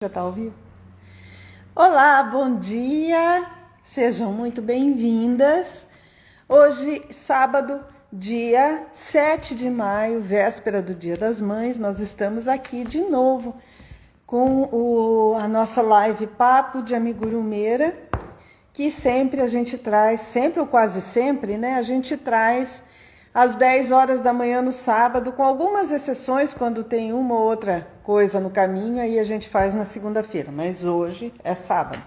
Já está ao vivo? Olá, bom dia! Sejam muito bem-vindas. Hoje, sábado, dia 7 de maio, véspera do Dia das Mães, nós estamos aqui de novo com a nossa live Papo de Amigurumeira, que sempre a gente traz, sempre ou quase sempre, né? A gente traz às 10 horas da manhã no sábado, com algumas exceções, quando tem uma ou outra coisa no caminho, aí a gente faz na segunda-feira, mas hoje é sábado.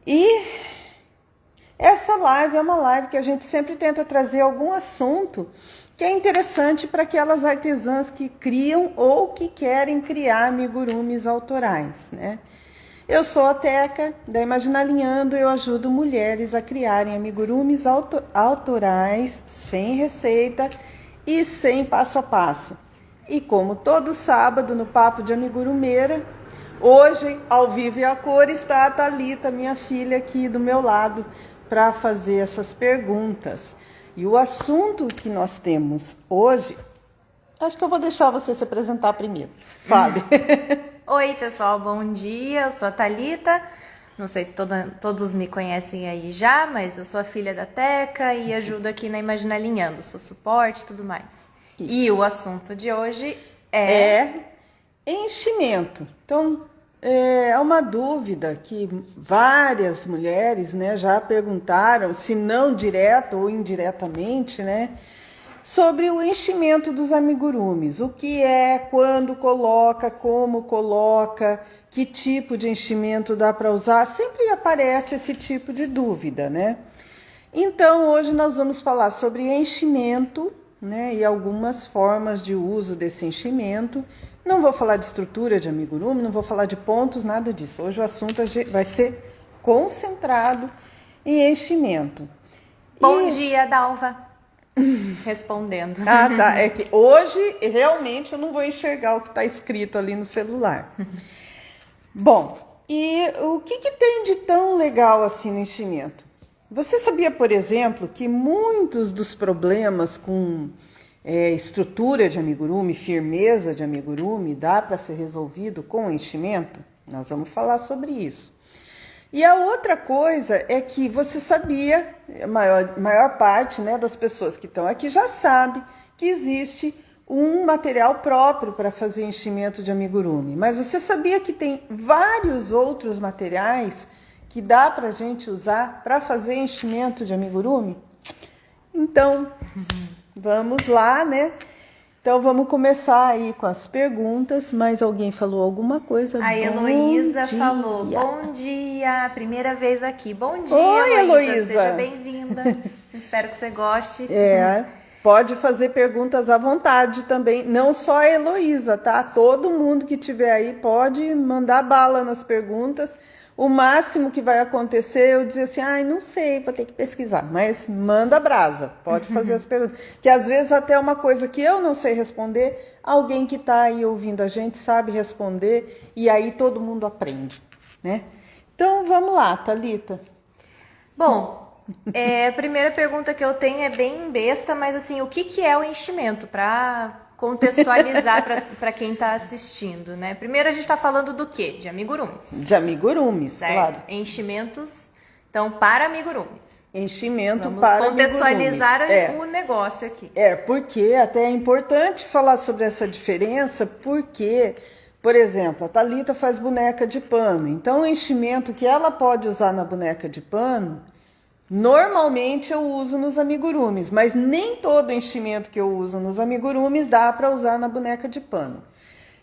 E essa live é uma live que a gente sempre tenta trazer algum assunto que é interessante para aquelas artesãs que criam ou que querem criar amigurumis autorais, né? Eu sou a Teca, da Imaginalinhando, eu ajudo mulheres a criarem amigurumis autorais, sem receita e sem passo a passo. E como todo sábado no Papo de Amigurumeira, hoje, ao vivo e a cor, está a Thalita, minha filha, aqui do meu lado, para fazer essas perguntas. E o assunto que nós temos hoje, acho que eu vou deixar você se apresentar primeiro. Fale. Oi, pessoal, bom dia. Eu sou a Thalita. Não sei se todos me conhecem aí já, mas eu sou a filha da Teca e ajudo aqui na Imaginalinhando. Sou suporte e tudo mais. E o assunto de hoje é enchimento. Então, é uma dúvida que várias mulheres, né, já perguntaram, se não direta ou indiretamente, né, sobre o enchimento dos amigurumis. O que é, quando coloca, como coloca, que tipo de enchimento dá para usar. Sempre aparece esse tipo de dúvida, né? Então, hoje nós vamos falar sobre enchimento, né, e algumas formas de uso desse enchimento. Não vou falar de estrutura de amigurumi, não vou falar de pontos, nada disso. Hoje o assunto vai ser concentrado em enchimento. Bom dia, Dalva. Respondendo. Ah, tá. É que hoje realmente eu não vou enxergar o que está escrito ali no celular. Bom, e o que tem de tão legal assim no enchimento? Você sabia, por exemplo, que muitos dos problemas com estrutura de amigurumi, firmeza de amigurumi, dá para ser resolvido com enchimento? Nós vamos falar sobre isso. E a outra coisa é que você sabia, a maior parte, né, das pessoas que estão aqui já sabe que existe um material próprio para fazer enchimento de amigurumi. Mas você sabia que tem vários outros materiais que dá para a gente usar para fazer enchimento de amigurumi? Então, vamos lá, né? Então, vamos começar aí com as perguntas. Mais alguém falou alguma coisa? A Heloísa falou, bom dia, primeira vez aqui. Bom dia, Oi, Heloísa. Seja bem-vinda. Espero que você goste. Pode fazer perguntas à vontade também. Não só a Heloísa, tá? Todo mundo que tiver aí pode mandar bala nas perguntas. O máximo que vai acontecer é eu dizer assim, não sei, vou ter que pesquisar. Mas manda brasa, pode fazer as perguntas. Que às vezes até uma coisa que eu não sei responder, alguém que está aí ouvindo a gente sabe responder e aí todo mundo aprende, né? Então vamos lá, Thalita. Bom, a primeira pergunta que eu tenho é bem besta, mas assim, o que é o enchimento? Para contextualizar para quem está assistindo, né? Primeiro a gente está falando do quê? De amigurumis. De amigurumis, certo? Claro. Enchimentos, então, para amigurumis. Enchimento Vamos para contextualizar o negócio aqui. Porque até é importante falar sobre essa diferença, porque, por exemplo, a Thalita faz boneca de pano. Então, o enchimento que ela pode usar na boneca de pano, normalmente eu uso nos amigurumis, mas nem todo enchimento que eu uso nos amigurumis dá para usar na boneca de pano.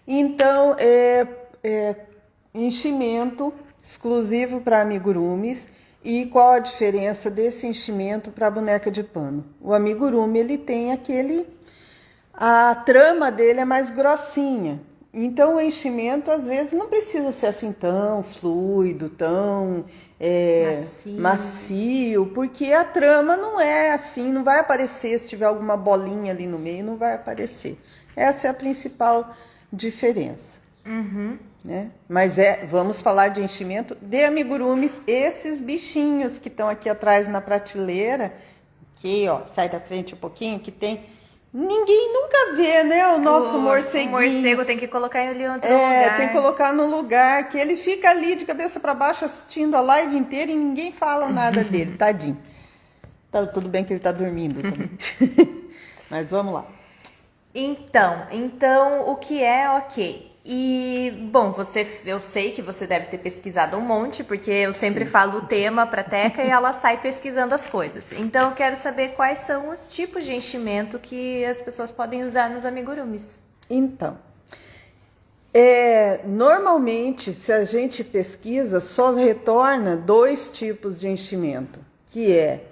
Então, enchimento exclusivo para amigurumis. E qual a diferença desse enchimento para a boneca de pano? O amigurumi, ele tem a trama dele é mais grossinha. Então, o enchimento, às vezes, não precisa ser assim tão fluido, tão macio, porque a trama não é assim, não vai aparecer, se tiver alguma bolinha ali no meio, não vai aparecer. Essa é a principal diferença. Né? Mas vamos falar de enchimento de amigurumis, esses bichinhos que estão aqui atrás na prateleira, que, ó, sai da frente um pouquinho, que tem Ninguém nunca vê, né, o nosso morceguinho. O morcego tem que colocar ele em outro É, lugar. tem que colocar no lugar que ele fica ali de cabeça para baixo assistindo a live inteira e ninguém fala nada dele, tadinho. Tá, tudo bem que ele tá dormindo também. Mas vamos lá. Então, o que é ok? E, bom, eu sei que você deve ter pesquisado um monte, porque eu sempre falo o tema para a Teca e ela sai pesquisando as coisas. Então, eu quero saber quais são os tipos de enchimento que as pessoas podem usar nos amigurumis. Então, normalmente, se a gente pesquisa, só retorna 2 tipos de enchimento, que é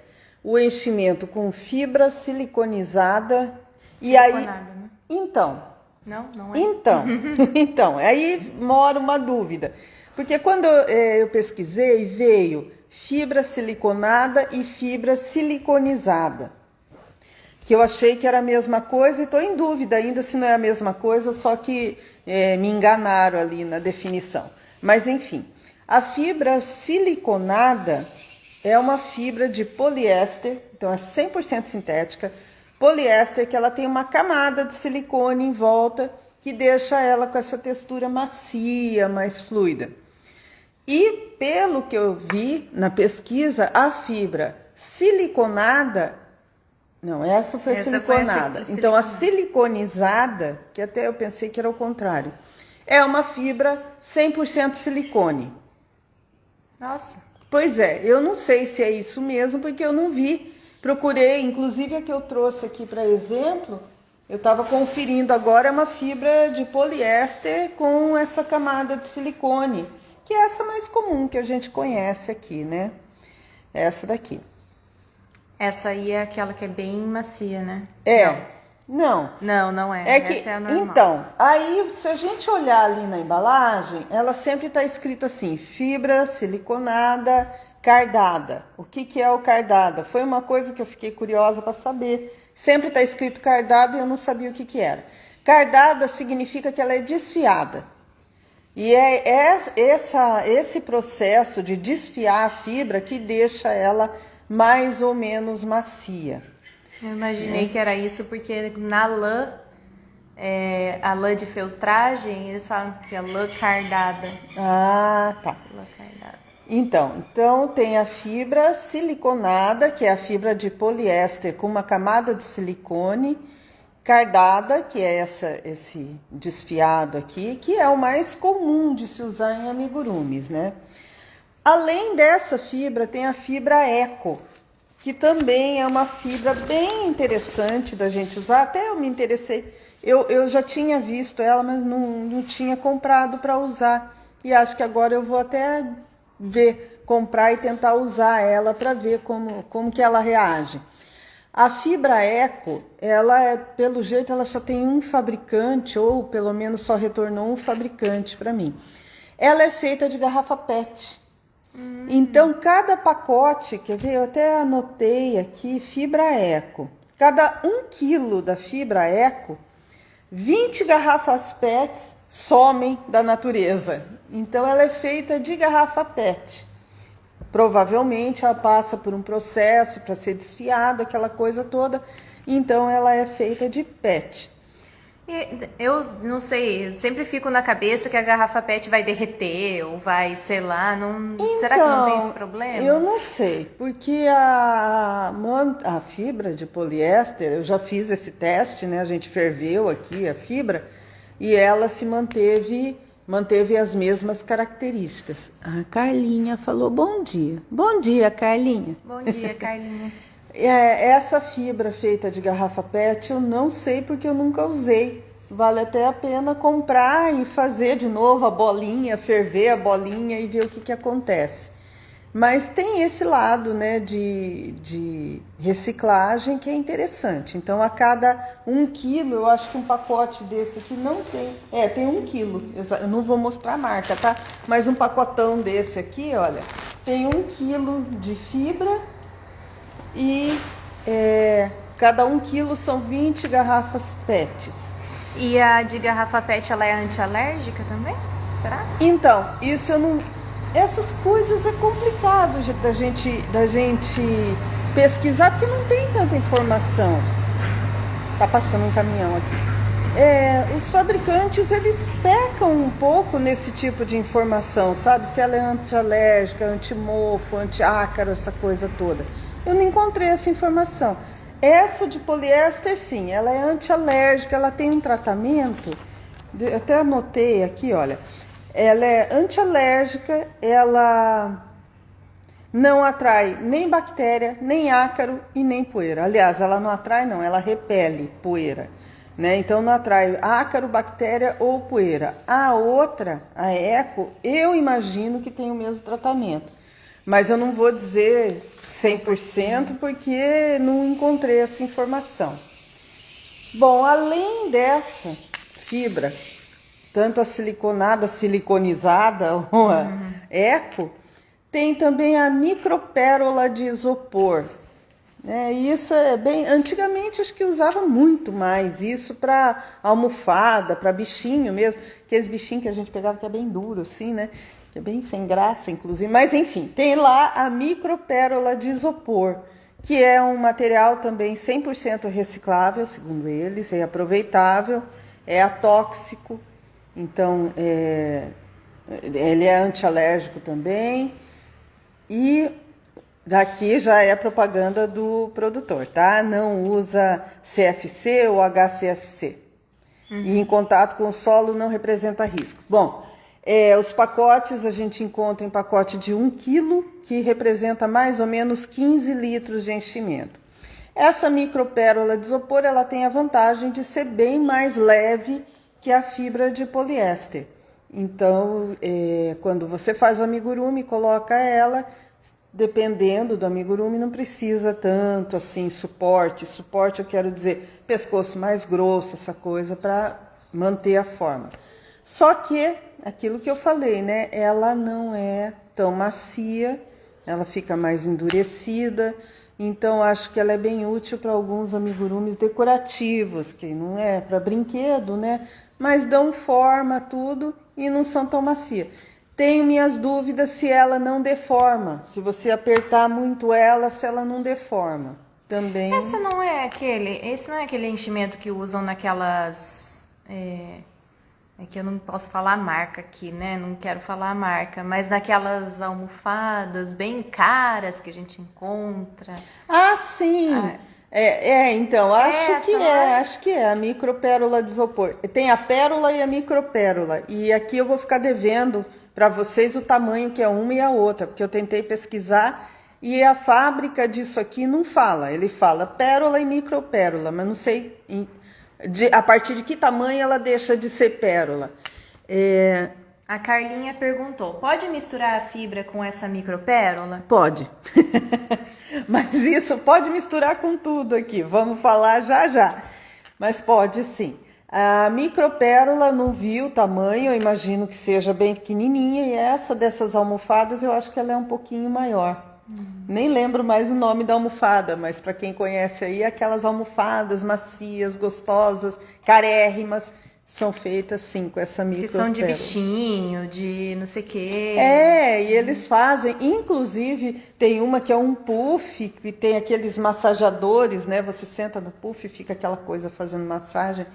o enchimento com fibra siliconizada e aí... Né? Então... Não é? Então, aí mora uma dúvida. Porque quando eu pesquisei, veio fibra siliconada e fibra siliconizada. Que eu achei que era a mesma coisa e estou em dúvida ainda se não é a mesma coisa, só que me enganaram ali na definição. Mas, enfim, a fibra siliconada é uma fibra de poliéster, então é 100% sintética, poliéster, que ela tem uma camada de silicone em volta que deixa ela com essa textura macia, mais fluida. E pelo que eu vi na pesquisa, a fibra siliconada, não, essa foi siliconada. Então a siliconizada, que até eu pensei que era o contrário, é uma fibra 100% silicone. Nossa. Pois é, eu não sei se é isso mesmo, porque eu não vi. Procurei, inclusive a que eu trouxe aqui para exemplo, eu estava conferindo agora, é uma fibra de poliéster com essa camada de silicone, que é essa mais comum que a gente conhece aqui, né? Essa daqui. Essa aí é aquela que é bem macia, né? Não. Não é. É que, essa é a normal. então, aí se a gente olhar ali na embalagem, ela sempre está escrito assim, fibra siliconada cardada. O que é o cardada? Foi uma coisa que eu fiquei curiosa para saber. Sempre está escrito cardada e eu não sabia o que era. Cardada significa que ela é desfiada. E esse processo de desfiar a fibra que deixa ela mais ou menos macia. Eu imaginei que era isso porque na lã, a lã de feltragem, eles falam que é lã cardada. Ah, tá. Lã cardada. Então tem a fibra siliconada, que é a fibra de poliéster com uma camada de silicone, cardada, que é esse desfiado aqui, que é o mais comum de se usar em amigurumis, né? Além dessa fibra, tem a fibra eco, que também é uma fibra bem interessante da gente usar. Até eu me interessei, eu já tinha visto ela, mas não tinha comprado para usar. E acho que agora eu vou até comprar e tentar usar ela para ver como que ela reage. A fibra eco, pelo jeito, ela só tem um fabricante, ou pelo menos só retornou um fabricante para mim. Ela é feita de garrafa PET. Então, cada pacote, quer ver, eu até anotei aqui, fibra eco. Cada 1 quilo da fibra eco, 20 garrafas PETs somem da natureza. Então, ela é feita de garrafa PET. Provavelmente, ela passa por um processo para ser desfiada, aquela coisa toda. Então, ela é feita de PET. Eu não sei, eu sempre fico na cabeça que a garrafa PET vai derreter ou vai, sei lá, Então, será que não tem esse problema? Eu não sei, porque a fibra de poliéster, eu já fiz esse teste, né? A gente ferveu aqui a fibra e ela se manteve as mesmas características. A Carlinha falou bom dia. Bom dia, Carlinha. Bom dia, Carlinha. Essa fibra feita de garrafa PET eu não sei porque eu nunca usei. Vale até a pena comprar e fazer de novo a bolinha, ferver a bolinha e ver o que acontece. Mas tem esse lado, né, de reciclagem que é interessante. Então, a cada 1 quilo, eu acho que um pacote desse aqui não tem. Tem 1 quilo. Eu não vou mostrar a marca, tá? Mas um pacotão desse aqui, olha, tem 1 quilo de fibra e cada 1 quilo são 20 garrafas PETs. E a de garrafa PET, ela é antialérgica também? Será? Então, isso eu não... Essas coisas é complicado da gente pesquisar, porque não tem tanta informação. Tá passando um caminhão aqui. Os fabricantes, eles pecam um pouco nesse tipo de informação, sabe? Se ela é antialérgica, antimofo, antiácaro, essa coisa toda. Eu não encontrei essa informação. Essa de poliéster, sim, ela é antialérgica, ela tem um tratamento, até anotei aqui, olha. Ela é antialérgica, ela não atrai nem bactéria, nem ácaro e nem poeira. Aliás, ela não atrai, não, ela repele poeira. Né? Então não atrai ácaro, bactéria ou poeira. A outra, a Eco, eu imagino que tem o mesmo tratamento. Mas eu não vou dizer 100% porque não encontrei essa informação. Bom, além dessa fibra, tanto a siliconada, a siliconizada ou a Eco, tem também a micropérola de isopor. Isso é bem... Antigamente acho que usava muito mais isso para almofada, para bichinho mesmo. Aqueles bichinhos que a gente pegava que é bem duro assim, né? Que é bem sem graça, inclusive. Mas enfim, tem lá a micropérola de isopor, que é um material também 100% reciclável, segundo eles, é aproveitável, é atóxico, então ele é antialérgico também. E daqui já é propaganda do produtor, tá? Não usa CFC ou HCFC. E em contato com o solo não representa risco. Bom, os pacotes a gente encontra em pacote de 1 quilo, que representa mais ou menos 15 litros de enchimento. Essa micropérola de isopor, ela tem a vantagem de ser bem mais leve que a fibra de poliéster. Então, quando você faz o amigurumi, coloca ela... Dependendo do amigurumi, não precisa tanto assim suporte. Suporte eu quero dizer pescoço mais grosso, essa coisa para manter a forma. Só que, aquilo que eu falei, né? Ela não é tão macia, ela fica mais endurecida. Então, acho que ela é bem útil para alguns amigurumis decorativos, que não é para brinquedo, né? Mas dão forma, tudo, e não são tão macias. Tenho minhas dúvidas se ela não deforma, se você apertar muito ela, se ela não deforma. Também. Esse não é aquele enchimento que usam naquelas... É que eu não posso falar a marca aqui, né? Não quero falar a marca, mas naquelas almofadas bem caras que a gente encontra. Ah, sim! Então, acho que é a micropérola de isopor. Tem a pérola e a micropérola. E aqui eu vou ficar devendo para vocês o tamanho que é uma e a outra, porque eu tentei pesquisar e a fábrica disso aqui não fala. Ele fala pérola e micropérola, mas não sei a partir de que tamanho ela deixa de ser pérola. A Carlinha perguntou, pode misturar a fibra com essa micropérola? Pode. Mas isso pode misturar com tudo aqui. Vamos falar já já. Mas pode sim. A micropérola, não vi o tamanho, eu imagino que seja bem pequenininha. E essa dessas almofadas, eu acho que ela é um pouquinho maior. Nem lembro mais o nome da almofada, mas para quem conhece aí, aquelas almofadas macias, gostosas, carérrimas, são feitas sim com essa micropérola. Que são de bichinho, de não sei o quê. E eles fazem, inclusive tem uma que é um puff, que tem aqueles massageadores, né? Você senta no puff e fica aquela coisa fazendo massagem.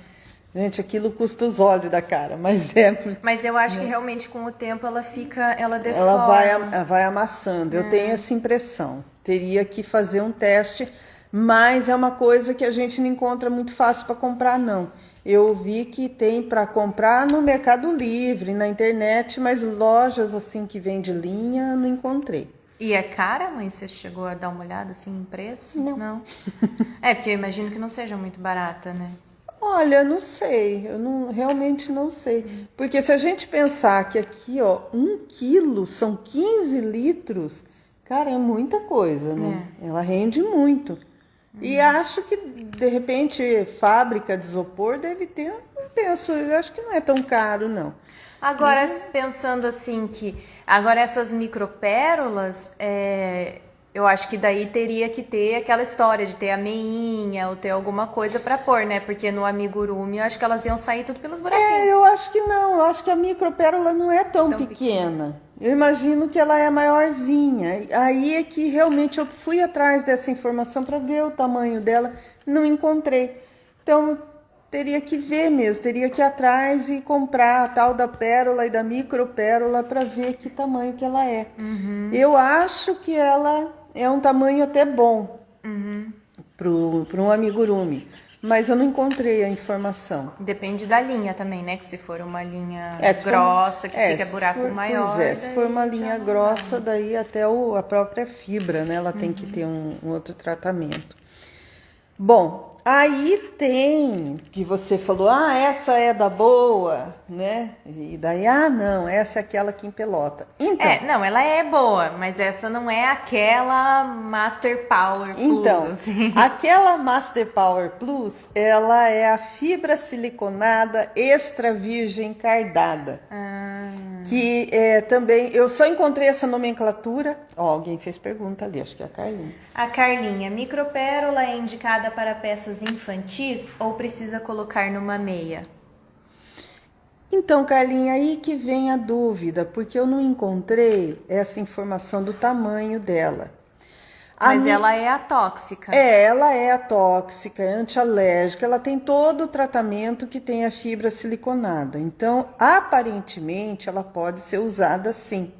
Gente, aquilo custa os olhos da cara, mas Mas eu acho que realmente com o tempo ela deforma. Ela vai amassando. Eu tenho essa impressão. Teria que fazer um teste, mas é uma coisa que a gente não encontra muito fácil para comprar, não. Eu vi que tem para comprar no Mercado Livre, na internet, mas lojas assim que vende linha, não encontrei. E é cara, mãe? Você chegou a dar uma olhada assim em preço? Não. Porque eu imagino que não seja muito barata, né? Olha, não sei, realmente não sei. Porque se a gente pensar que aqui, 1 quilo são 15 litros, cara, é muita coisa, né? Ela rende muito. E acho que, de repente, fábrica de isopor deve ter, eu acho que não é tão caro, não. Agora, pensando assim agora essas micropérolas, eu acho que daí teria que ter aquela história de ter a meinha ou ter alguma coisa para pôr, né? Porque no amigurumi eu acho que elas iam sair tudo pelos buraquinhos. Eu acho que não. Eu acho que a micropérola não é tão pequena. Eu imagino que ela é maiorzinha. Aí é que realmente eu fui atrás dessa informação para ver o tamanho dela. Não encontrei. Então, teria que ver mesmo, teria que ir atrás e comprar a tal da pérola e da micropérola para ver que tamanho que ela é. Eu acho que ela é um tamanho até bom para um amigurumi, mas eu não encontrei a informação. Depende da linha também, né? Que se for uma linha Se for- grossa, que fica se buraco for- maior. Pois é, se for uma daí já linha não grossa, daí até a própria fibra, né? Ela tem que ter um outro tratamento. Bom, aí tem que você falou, essa é da boa, né? E daí, não, essa é aquela que empelota. Então, não, ela é boa, mas essa não é aquela Master Power Plus, então, assim. aquela Master Power Plus, ela é a fibra siliconada extra virgem cardada. Que também, eu só encontrei essa nomenclatura. Alguém fez pergunta ali, acho que é a Carlinha. A Carlinha, micropérola é indicada para peças infantis ou precisa colocar numa meia? Então, Carlinha, aí que vem a dúvida, porque eu não encontrei essa informação do tamanho dela. Mas ela é atóxica. Ela é atóxica, é antialérgica, ela tem todo o tratamento que tem a fibra siliconada. Então, aparentemente, ela pode ser usada sim.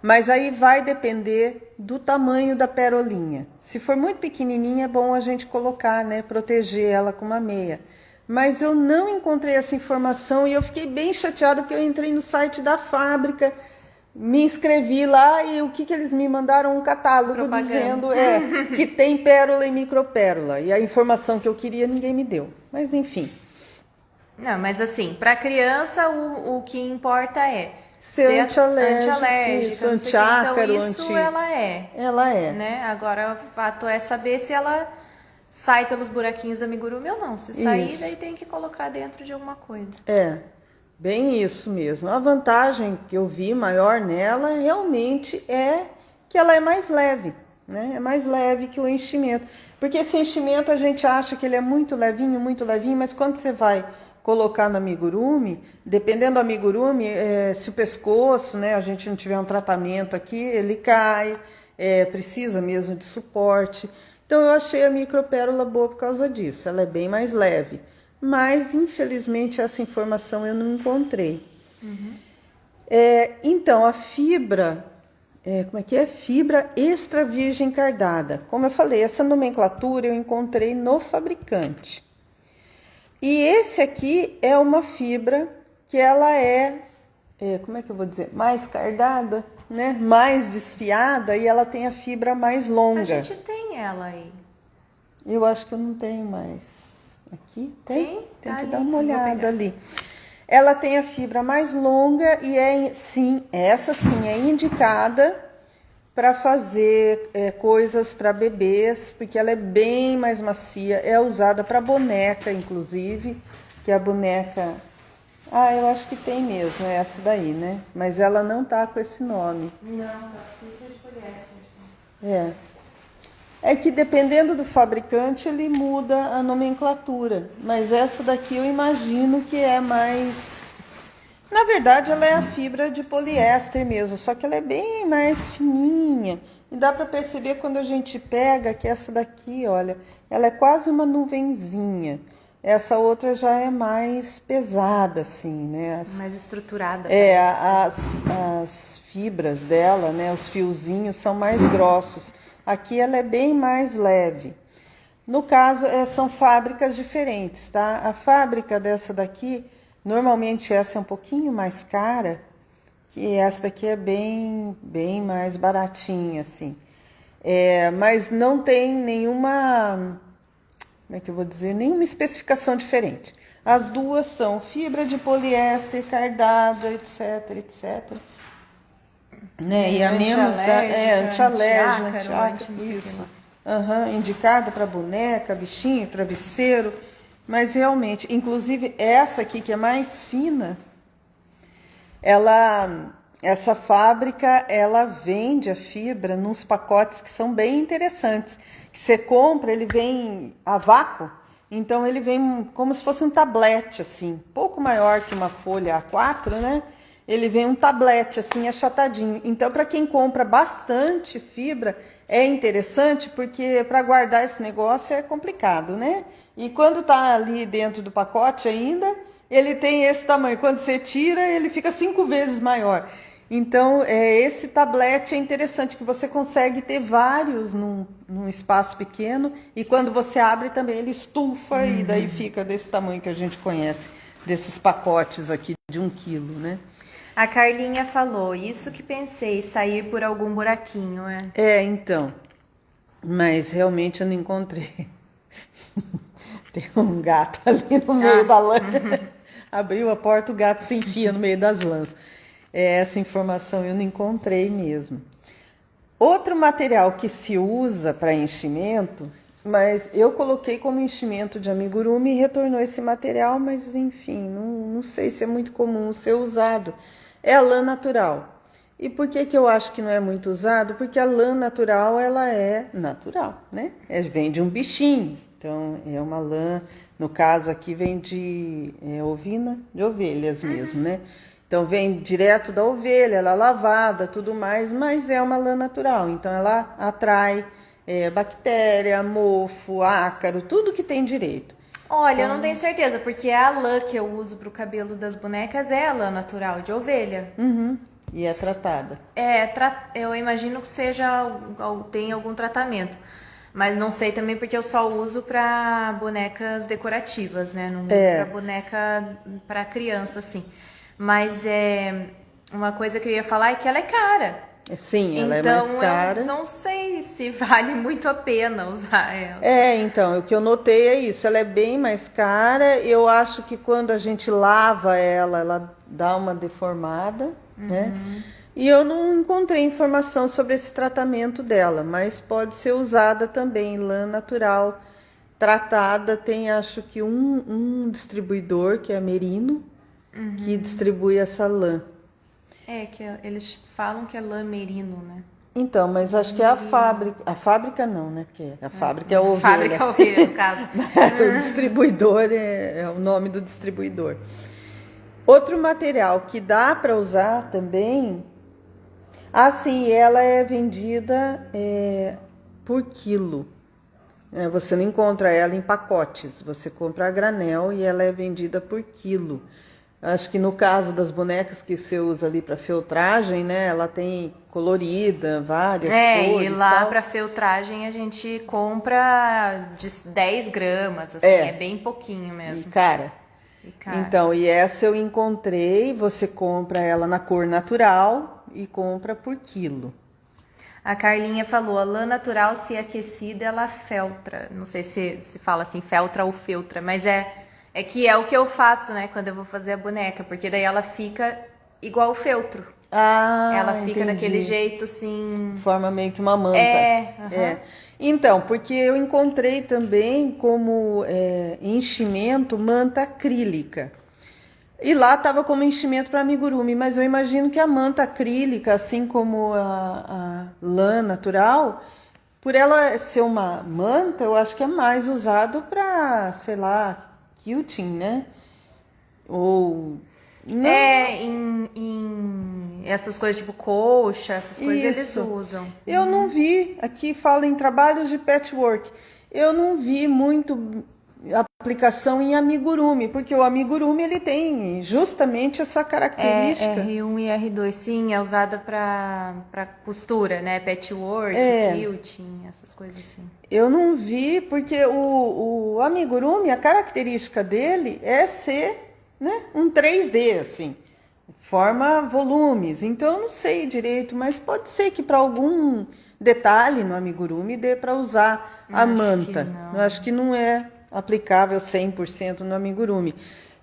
Mas aí vai depender do tamanho da perolinha. Se for muito pequenininha, é bom a gente colocar, né, proteger ela com uma meia. Mas eu não encontrei essa informação e eu fiquei bem chateada porque eu entrei no site da fábrica, me inscrevi lá e o que eles me mandaram? Um catálogo Propaganda. dizendo que tem pérola e micropérola. E a informação que eu queria ninguém me deu. Mas enfim. Não, mas assim, para criança o que importa é Ser antialérgica, antialérgica, não sei o quê. antiácaro, Então isso ela é. Ela é. Né? Agora o fato é saber se ela sai pelos buraquinhos do amigurumi ou não. Se sair, Isso. daí tem que colocar dentro de alguma coisa. Bem isso mesmo. A vantagem que eu vi maior nela realmente é que ela é mais leve, né? É mais leve que o enchimento. Porque esse enchimento a gente acha que ele é muito levinho, mas quando você vai colocar no amigurumi, dependendo do amigurumi, se o pescoço, né, a gente não tiver um tratamento aqui, ele cai, precisa mesmo de suporte. Então eu achei a micropérola boa por causa disso, ela é bem mais leve. Mas, infelizmente, essa informação eu não encontrei. Então, a fibra, como é que é? Fibra extra virgem cardada. Como eu falei, essa nomenclatura eu encontrei no fabricante. E esse aqui é uma fibra que ela como é que eu vou dizer? Mais cardada, né? Mais desfiada e ela tem a fibra mais longa. A gente tem ela aí. Eu acho que eu não tenho mais. Aqui tem Tá que ali, dar uma vou olhada pegar. ali. Ela tem a fibra mais longa e essa sim é indicada para fazer coisas para bebês, porque ela é bem mais macia, é usada para boneca, inclusive, que a boneca... eu acho que tem mesmo, é essa daí, né? Mas ela não tá com esse nome. Não, tá fibra de poliéster. É que dependendo do fabricante ele muda a nomenclatura, mas essa daqui eu imagino que é mais... Na verdade ela é a fibra de poliéster mesmo, só que ela é bem mais fininha. E dá para perceber quando a gente pega que essa daqui, olha, ela é quase uma nuvenzinha. Essa outra já é mais pesada, assim, né? Mais estruturada. As fibras dela, né? Os fiozinhos são mais grossos. Aqui ela é bem mais leve. No caso, são fábricas diferentes, tá? A fábrica dessa daqui, normalmente essa é um pouquinho mais cara, que essa daqui é bem mais baratinha, assim. Mas não tem nenhuma, como é que eu vou dizer, nenhuma especificação diferente. As duas são fibra de poliéster, cardada, etc. Né? E a menos antialérgica, isso. Indicada para boneca, bichinho, travesseiro. Mas realmente, inclusive essa aqui que é mais fina, essa fábrica, ela vende a fibra nos pacotes que são bem interessantes. Que você compra, ele vem a vácuo, então ele vem como se fosse um tablete, assim, pouco maior que uma folha A4, né? ele vem um tablete assim achatadinho. Então, para quem compra bastante fibra, é interessante porque para guardar esse negócio é complicado, né? E quando tá ali dentro do pacote ainda, ele tem esse tamanho. Quando você tira, ele fica 5 vezes maior. Então, esse tablete é interessante, que você consegue ter vários num espaço pequeno, e quando você abre também ele estufa e daí fica desse tamanho que a gente conhece, desses pacotes aqui de 1 quilo, né? A Carlinha falou, isso que pensei, sair por algum buraquinho, Então, mas realmente eu não encontrei. Tem um gato ali no meio da lã. Abriu a porta, o gato se enfia no meio das lãs. Essa informação eu não encontrei mesmo. Outro material que se usa para enchimento, mas eu coloquei como enchimento de amigurumi e retornou esse material, mas enfim, não sei se é muito comum ser usado. É a lã natural. E por que eu acho que não é muito usado? Porque a lã natural, ela é natural, né? Vem de um bichinho. Então, é uma lã, no caso aqui vem de ovina, de ovelhas mesmo, né? Então, vem direto da ovelha, ela é lavada, tudo mais, mas é uma lã natural. Então, ela atrai bactéria, mofo, ácaro, tudo que tem direito. Olha, eu não tenho certeza, porque a lã que eu uso pro cabelo das bonecas é a lã natural de ovelha. E é tratada. Eu imagino que tem algum tratamento. Mas não sei também porque eu só uso pra bonecas decorativas, né? Não uso pra boneca pra criança, assim. Mas uma coisa que eu ia falar é que ela é cara. Sim, ela é mais cara. Então, eu não sei se vale muito a pena usar ela. Então, o que eu notei é isso, ela é bem mais cara. Eu acho que quando a gente lava ela, ela dá uma deformada, né? E eu não encontrei informação sobre esse tratamento dela, mas pode ser usada também, lã natural, tratada. Tem, acho que um distribuidor, que é Merino, que distribui essa lã. Que eles falam que é lã merino, né? Então, mas acho que é a fábrica não, né? Porque a fábrica é a ovelha. Fábrica é a ovelha, no caso. Mas o distribuidor é o nome do distribuidor. Outro material que dá para usar também, sim, ela é vendida por quilo. Você não encontra ela em pacotes, você compra a granel e ela é vendida por quilo. Acho que no caso das bonecas que você usa ali para filtragem, né? Ela tem colorida, várias cores. E lá para filtragem a gente compra de 10 gramas, assim, é bem pouquinho mesmo. E cara. Então, e essa eu encontrei, você compra ela na cor natural e compra por quilo. A Carlinha falou, a lã natural, se aquecida, ela feltra. Não sei se fala assim, feltra ou feltra, mas é que é o que eu faço, né, quando eu vou fazer a boneca, porque daí ela fica igual o feltro. Ela fica daquele jeito, assim... Forma meio que uma manta. Então, porque eu encontrei também como enchimento manta acrílica. E lá estava como enchimento para amigurumi, mas eu imagino que a manta acrílica, assim como a lã natural, por ela ser uma manta, eu acho que é mais usado para, sei lá, quilting, né? Ou... Não. Em essas coisas tipo colcha, essas coisas eles usam. Eu não vi, aqui fala em trabalhos de patchwork, eu não vi muito aplicação em amigurumi, porque o amigurumi ele tem justamente essa característica. R1 e R2, sim, é usada para costura, né? Patchwork, quilting, essas coisas assim. Eu não vi, porque o amigurumi, a característica dele é ser, né, um 3D, assim, forma volumes. Então eu não sei direito, mas pode ser que para algum detalhe no amigurumi dê para usar a manta. Eu acho que não é aplicável 100% no amigurumi.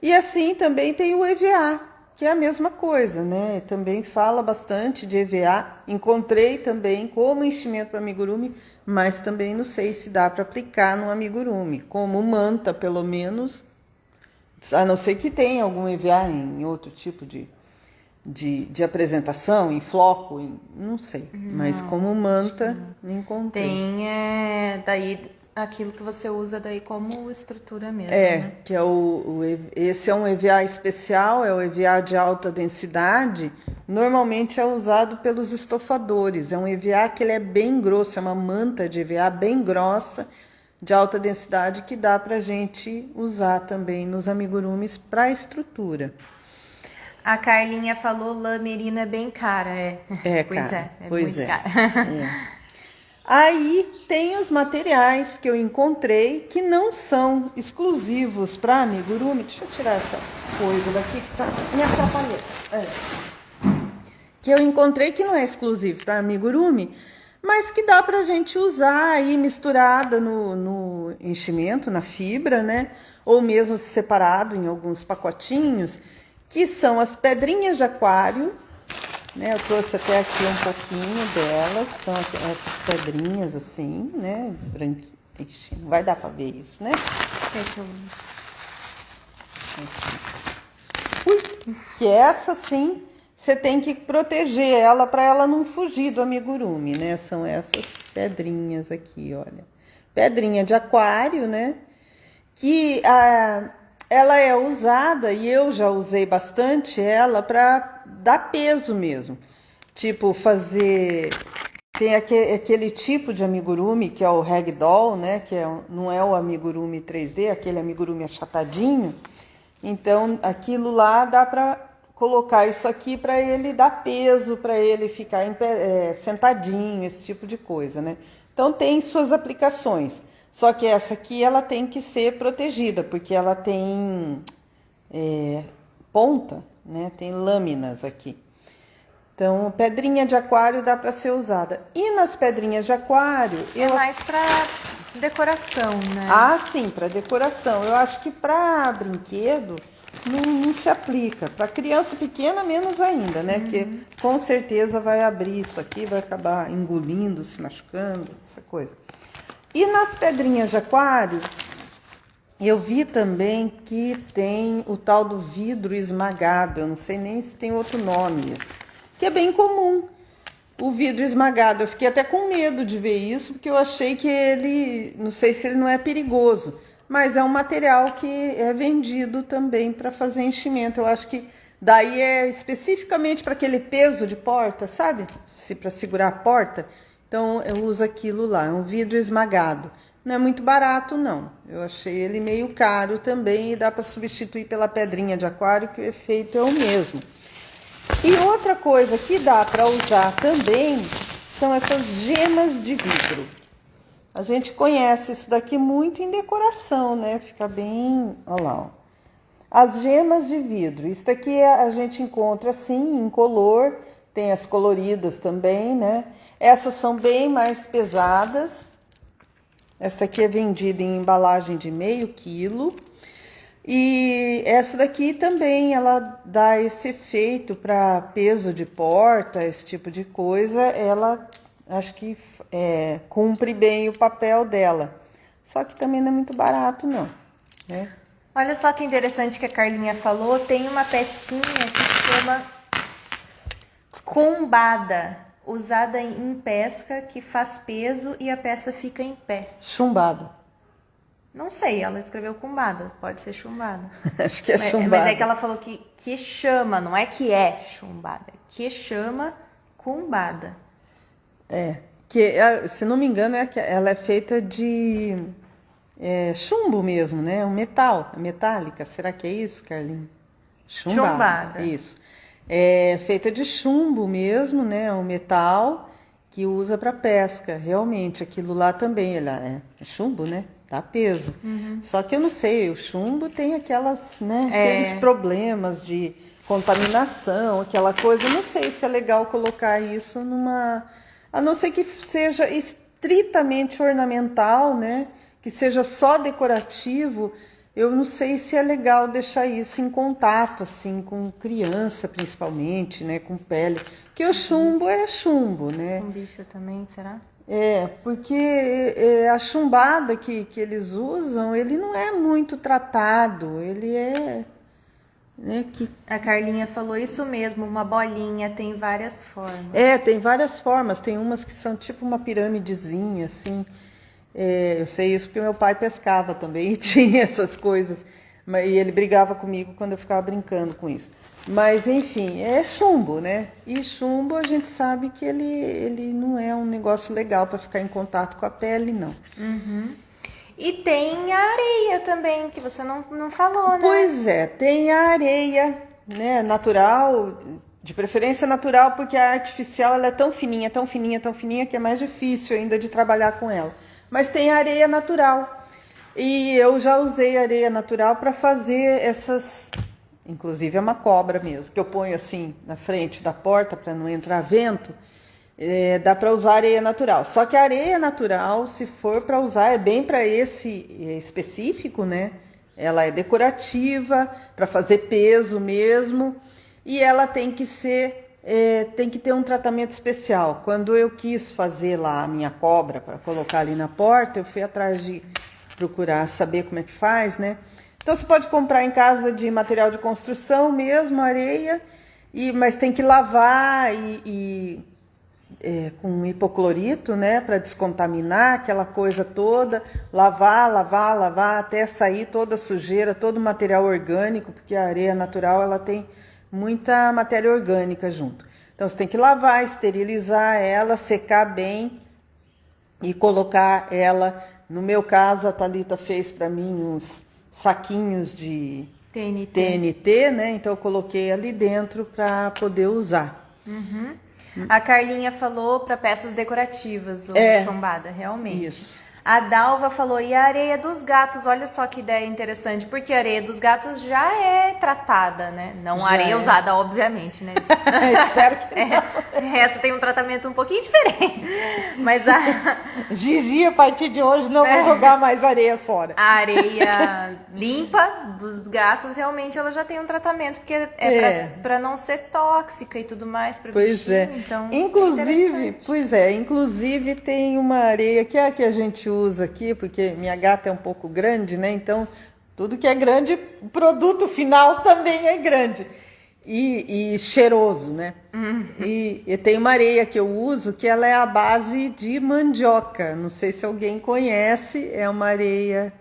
E assim também tem o EVA, que é a mesma coisa, né? Também fala bastante de EVA. Encontrei também como enchimento para amigurumi, mas também não sei se dá para aplicar no amigurumi, como manta, pelo menos. A não ser que tenha algum EVA em outro tipo de apresentação, em floco, não sei. Mas como manta, não encontrei. Tem, daí aquilo que você usa daí como estrutura mesmo, É, né? que é esse é um EVA especial, é o EVA de alta densidade. Normalmente é usado pelos estofadores. É um EVA que ele é bem grosso, é uma manta de EVA bem grossa, de alta densidade, que dá pra gente usar também nos amigurumis para estrutura. A Carlinha falou lã merino é bem cara, é. É, Pois cara, é pois muito é. cara. É. Aí tem os materiais que eu encontrei que não são exclusivos para amigurumi. Deixa eu tirar essa coisa daqui que tá me atrapalhando. Que eu encontrei que não é exclusivo para amigurumi, mas que dá para a gente usar aí misturada no enchimento, na fibra, né? Ou mesmo separado em alguns pacotinhos, que são as pedrinhas de aquário, né? Eu trouxe até aqui um pouquinho delas, são essas pedrinhas assim, né? Branquinhas. Ixi, não vai dar para ver isso, né? Deixa eu... Que essa sim, você tem que proteger ela para ela não fugir do amigurumi, né? São essas pedrinhas aqui, olha. Pedrinha de aquário, né? Que ela é usada, e eu já usei bastante ela para dar peso mesmo. Tipo, fazer... Tem aquele tipo de amigurumi, que é o ragdoll, né? Que não é o amigurumi 3D, aquele amigurumi achatadinho. Então, aquilo lá dá para colocar isso aqui para ele dar peso, para ele ficar sentadinho, esse tipo de coisa, né? Então, tem suas aplicações. Só que essa aqui, ela tem que ser protegida, porque ela tem ponta, né? Tem lâminas aqui. Então, pedrinha de aquário dá para ser usada. E nas pedrinhas de aquário... É mais para decoração, né? Ah, sim, para decoração. Eu acho que para brinquedo não se aplica. Para criança pequena, menos ainda, né? Porque com certeza vai abrir isso aqui, vai acabar engolindo, se machucando, essa coisa. E nas pedrinhas de aquário, eu vi também que tem o tal do vidro esmagado. Eu não sei nem se tem outro nome isso. Que é bem comum, o vidro esmagado. Eu fiquei até com medo de ver isso, porque eu achei que ele, não sei se ele não é perigoso, mas é um material que é vendido também para fazer enchimento. Eu acho que daí é especificamente para aquele peso de porta, sabe? Para segurar a porta. Então eu uso aquilo lá, é um vidro esmagado. Não é muito barato, não. Eu achei ele meio caro também e dá para substituir pela pedrinha de aquário, que o efeito é o mesmo. E outra coisa que dá para usar também são essas gemas de vidro. A gente conhece isso daqui muito em decoração, né? Fica bem... Olha lá, ó. As gemas de vidro. Isso daqui a gente encontra assim, em color. Tem as coloridas também, né? Essas são bem mais pesadas. Essa aqui é vendida em embalagem de meio quilo. E essa daqui também, ela dá esse efeito para peso de porta, esse tipo de coisa. Ela, acho que cumpre bem o papel dela. Só que também não é muito barato, não, né? Olha só que interessante que a Carlinha falou. Tem uma pecinha que se chama combada, usada em pesca, que faz peso e a peça fica em pé. Chumbada. Não sei, ela escreveu cumbada, pode ser chumbada. Acho que é chumbada. Mas é que ela falou que chama, não é que é chumbada, é que chama cumbada. Se não me engano, ela é feita de chumbo mesmo, né? Um metal, metálica. Será que é isso, Carlinhos? Chumbada. Isso. É feita de chumbo mesmo, né? Um metal que usa para pesca. Realmente, aquilo lá também é chumbo, né? Dá peso. Só que eu não sei, o chumbo tem aquelas, né? Aqueles problemas de contaminação, aquela coisa. Eu não sei se é legal colocar isso numa... A não ser que seja estritamente ornamental, né? Que seja só decorativo. Eu não sei se é legal deixar isso em contato, assim, com criança, principalmente, né? Com pele. Porque o chumbo é chumbo, né? Com bicho também, será? Porque a chumbada que eles usam, ele não é muito tratado, ele é... Né, A Carlinha falou isso mesmo, uma bolinha, tem várias formas. Tem várias formas, tem umas que são tipo uma piramidezinha, assim, Eu sei isso porque meu pai pescava também e tinha essas coisas. E ele brigava comigo quando eu ficava brincando com isso. Mas, enfim, é chumbo, né? E chumbo a gente sabe que ele não é um negócio legal para ficar em contato com a pele, não. E tem a areia também, que você não falou, né? Pois é, tem a areia, né, natural, de preferência natural, porque a artificial ela é tão fininha, tão fininha, tão fininha, que é mais difícil ainda de trabalhar com ela. Mas tem a areia natural. E eu já usei areia natural para fazer essas... Inclusive é uma cobra mesmo, que eu ponho assim na frente da porta para não entrar vento. Dá para usar areia natural. Só que a areia natural, se for para usar, é bem para esse específico, né? Ela é decorativa, para fazer peso mesmo. E ela tem que ser, tem que ter um tratamento especial. Quando eu quis fazer lá a minha cobra para colocar ali na porta, eu fui atrás de procurar saber como é que faz, né? Então você pode comprar em casa de material de construção mesmo, areia, mas tem que lavar com hipoclorito, né, para descontaminar aquela coisa toda, lavar até sair toda a sujeira, todo o material orgânico, porque a areia natural ela tem muita matéria orgânica junto. Então você tem que lavar, esterilizar ela, secar bem e colocar ela. No meu caso, a Thalita fez para mim uns saquinhos de TNT, né? Então eu coloquei ali dentro para poder usar. A Carlinha falou para peças decorativas, ou chumbada, realmente. Isso. A Dalva falou, e a areia dos gatos? Olha só que ideia interessante, porque a areia dos gatos já é tratada, né? Não Já areia é. usada, obviamente, né? Espero que não. Essa tem um tratamento um pouquinho diferente. Mas a Gigi, a partir de hoje, não vou jogar mais areia fora. areia limpa dos gatos, realmente, ela já tem um tratamento, porque para não ser tóxica e tudo mais para o Pois bichinho. é. Então, Inclusive tem uma areia que é a que a gente usa aqui, porque minha gata é um pouco grande, né? Então, tudo que é grande, o produto final também é grande. E cheiroso, né? E tem uma areia que eu uso que ela é a base de mandioca. Não sei se alguém conhece, é uma areia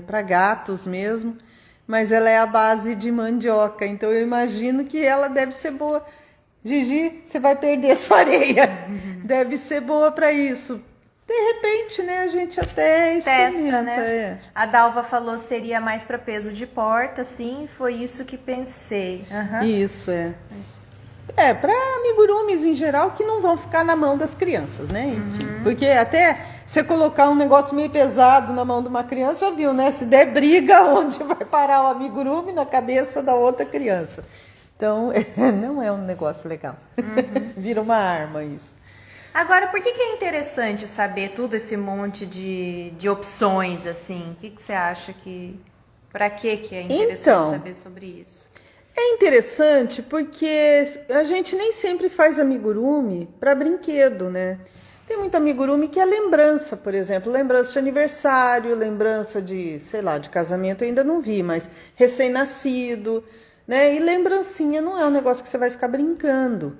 para gatos mesmo, mas ela é a base de mandioca. Então eu imagino que ela deve ser boa. Gigi, você vai perder sua areia. Deve ser boa para isso. De repente, né, a gente até experimenta. Testa, né? A Dalva falou seria mais para peso de porta, sim, foi isso que pensei. Isso, para amigurumis em geral que não vão ficar na mão das crianças, né? Enfim, porque até você colocar um negócio meio pesado na mão de uma criança, já viu, né? Se der briga, onde vai parar o amigurumi? Na cabeça da outra criança. Então, não é um negócio legal. Vira uma arma isso. Agora, por que é interessante saber tudo esse monte de opções, assim? O que você acha que... Para que é interessante saber sobre isso? É interessante porque a gente nem sempre faz amigurumi para brinquedo, né? Tem muito amigurumi que é lembrança, por exemplo. Lembrança de aniversário, lembrança de, sei lá, de casamento eu ainda não vi, mas recém-nascido, né? E lembrancinha não é um negócio que você vai ficar brincando.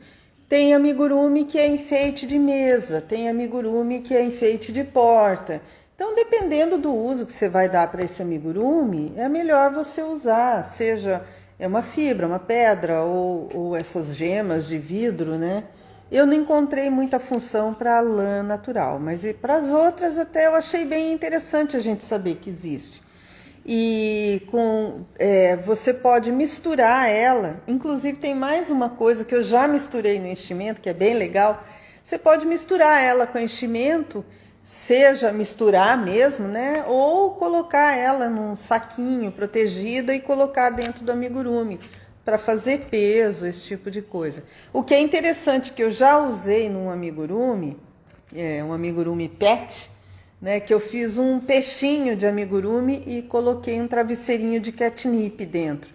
Tem amigurumi que é enfeite de mesa, tem amigurumi que é enfeite de porta. Então, dependendo do uso que você vai dar para esse amigurumi, é melhor você usar, seja uma fibra, uma pedra ou essas gemas de vidro, né? Eu não encontrei muita função para a lã natural, mas para as outras até eu achei bem interessante a gente saber que existe. E você pode misturar ela, inclusive tem mais uma coisa que eu já misturei no enchimento, que é bem legal. Você pode misturar ela com enchimento, seja misturar mesmo, né? Ou colocar ela num saquinho protegida e colocar dentro do amigurumi, para fazer peso, esse tipo de coisa. O que é interessante que eu já usei num amigurumi, um amigurumi pet, né, que eu fiz um peixinho de amigurumi e coloquei um travesseirinho de catnip dentro.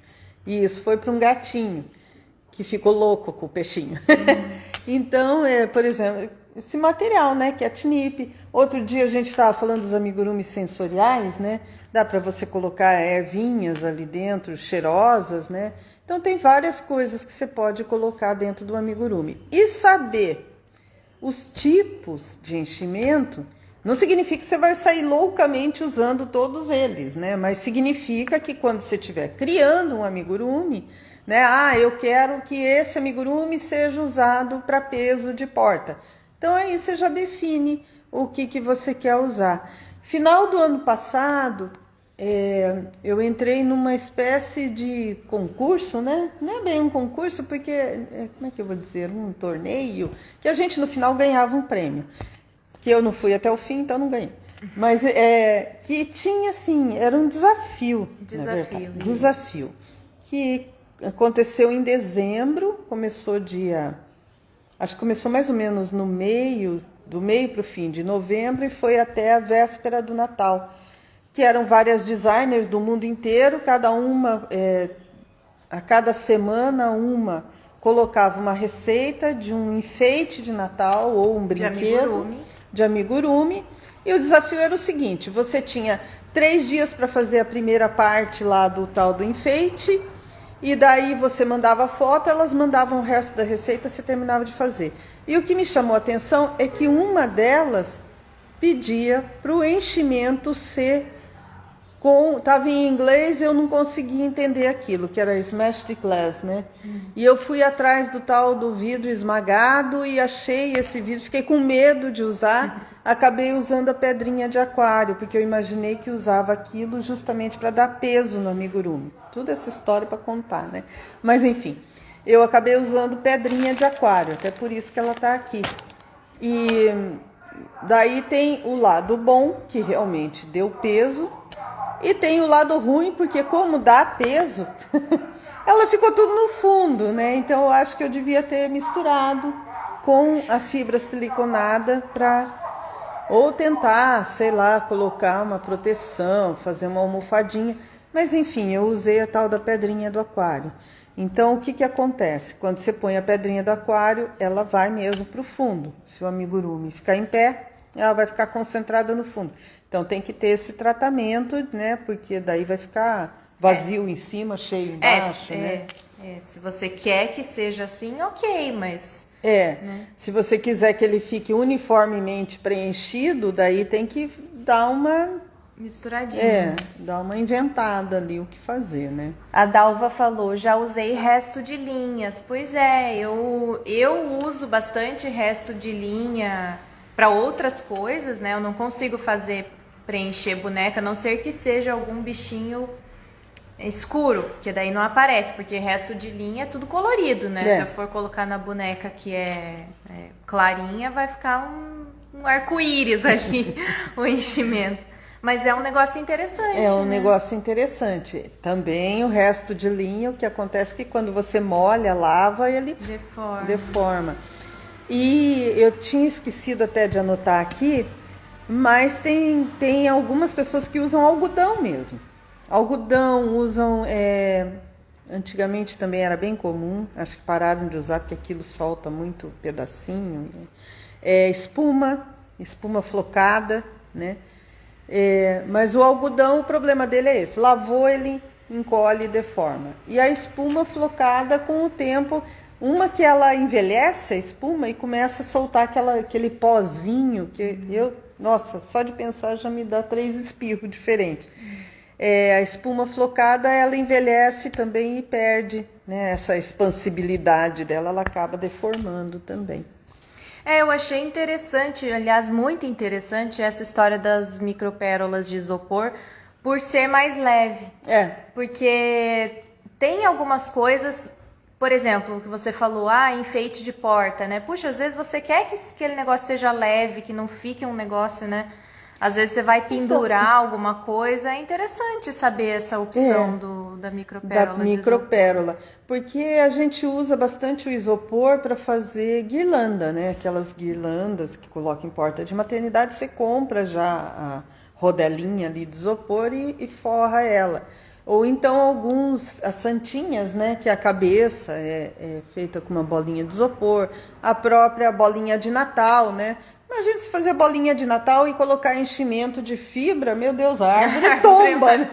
E isso foi para um gatinho que ficou louco com o peixinho. Então, por exemplo, esse material, né, catnip. Outro dia a gente estava falando dos amigurumis sensoriais, né? Dá para você colocar ervinhas ali dentro, cheirosas, né? Então tem várias coisas que você pode colocar dentro do amigurumi. E saber os tipos de enchimento Não significa que você vai sair loucamente usando todos eles, né? Mas significa que quando você estiver criando um amigurumi, né? Ah, eu quero que esse amigurumi seja usado para peso de porta. Então aí você já define o que você quer usar. Final do ano passado, eu entrei numa espécie de concurso, né? Não é bem um concurso, porque, como é que eu vou dizer? Um torneio, que a gente no final ganhava um prêmio. Que eu não fui até o fim, então não ganhei. Mas que tinha, assim, era um desafio. Desafio. Que aconteceu em dezembro, começou acho que começou mais ou menos do meio para o fim de novembro e foi até a véspera do Natal. Que eram várias designers do mundo inteiro, cada uma, a cada semana uma colocava uma receita de um enfeite de Natal ou um brinquedo de amigurumi. E o desafio era o seguinte, você tinha 3 dias para fazer a primeira parte lá do tal do enfeite, e daí você mandava foto, elas mandavam o resto da receita, você terminava de fazer. E o que me chamou a atenção é que uma delas pedia para o enchimento ser estava em inglês, eu não conseguia entender aquilo, que era smashed glass, né? E eu fui atrás do tal do vidro esmagado e achei esse vidro, fiquei com medo de usar, acabei usando a pedrinha de aquário, porque eu imaginei que usava aquilo justamente para dar peso no amigurumi. Tudo essa história para contar, né? Mas enfim, eu acabei usando pedrinha de aquário, até por isso que ela está aqui. E daí tem o lado bom, que realmente deu peso, e tem o lado ruim, porque como dá peso, ela ficou tudo no fundo, né? Então eu acho que eu devia ter misturado com a fibra siliconada para ou tentar, sei lá, colocar uma proteção, fazer uma almofadinha. Mas enfim, eu usei a tal da pedrinha do aquário. Então o que acontece? Quando você põe a pedrinha do aquário, ela vai mesmo para o fundo. Se o amigurumi ficar em pé, ela vai ficar concentrada no fundo. Então tem que ter esse tratamento, né? Porque daí vai ficar vazio em cima, cheio embaixo, né? Se você quer que seja assim, ok, mas... né? Se você quiser que ele fique uniformemente preenchido, daí tem que dar uma... misturadinha. Dar uma inventada ali o que fazer, né? A Dalva falou, já usei resto de linhas. Pois é, eu uso bastante resto de linha para outras coisas, né? Eu não consigo preencher boneca, a não ser que seja algum bichinho escuro, que daí não aparece, porque resto de linha é tudo colorido, né? Se eu for colocar na boneca que é clarinha, vai ficar um arco-íris ali, o enchimento. Mas é um negócio interessante. É um negócio interessante. Também o resto de linha, o que acontece é que quando você molha, lava, ele deforma. E eu tinha esquecido até de anotar aqui, mas tem algumas pessoas que usam algodão mesmo. Algodão usam, antigamente também era bem comum, acho que pararam de usar porque aquilo solta muito pedacinho. Espuma flocada, né? Mas o algodão, o problema dele é esse, lavou ele encolhe e deforma. E a espuma flocada, com o tempo, uma que ela envelhece a espuma e começa a soltar aquele pozinho que nossa, só de pensar já me dá 3 espirros diferentes. A espuma flocada, ela envelhece também e perde, né, essa expansibilidade dela, ela acaba deformando também. Eu achei interessante, aliás, muito interessante essa história das micropérolas de isopor por ser mais leve. Porque tem algumas coisas, por exemplo, que você falou, enfeite de porta, né? Puxa, às vezes você quer que aquele negócio seja leve, que não fique um negócio, né? Às vezes você vai pendurar alguma coisa, é interessante saber essa opção da micropérola. Da micropérola, porque a gente usa bastante o isopor para fazer guirlanda, né? Aquelas guirlandas que coloca em porta de maternidade, você compra já a rodelinha ali de isopor e forra ela. Ou então as santinhas, né, que a cabeça é feita com uma bolinha de isopor, a própria bolinha de Natal, né? Imagina se fazer bolinha de Natal e colocar enchimento de fibra, meu Deus, a árvore tomba, né?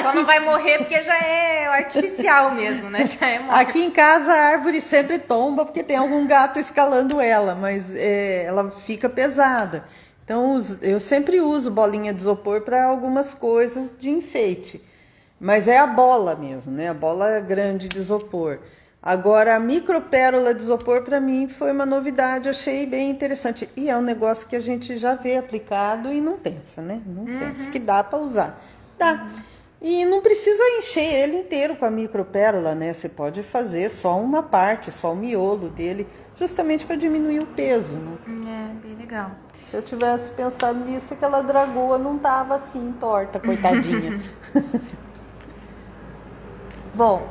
Só não vai morrer porque já é artificial mesmo, né? Já é morte. Aqui em casa a árvore sempre tomba porque tem algum gato escalando ela, mas ela fica pesada. Então eu sempre uso bolinha de isopor para algumas coisas de enfeite, mas é a bola mesmo, né? A bola grande de isopor. Agora a micropérola de isopor para mim foi uma novidade, achei bem interessante. E é um negócio que a gente já vê aplicado e não pensa, né? Não pensa que dá para usar. Dá. E não precisa encher ele inteiro com a micropérola, né? Você pode fazer só uma parte, só o miolo dele, justamente para diminuir o peso, né? É, bem legal. Se eu tivesse pensado nisso, aquela dragoa não tava assim, torta, coitadinha. Bom,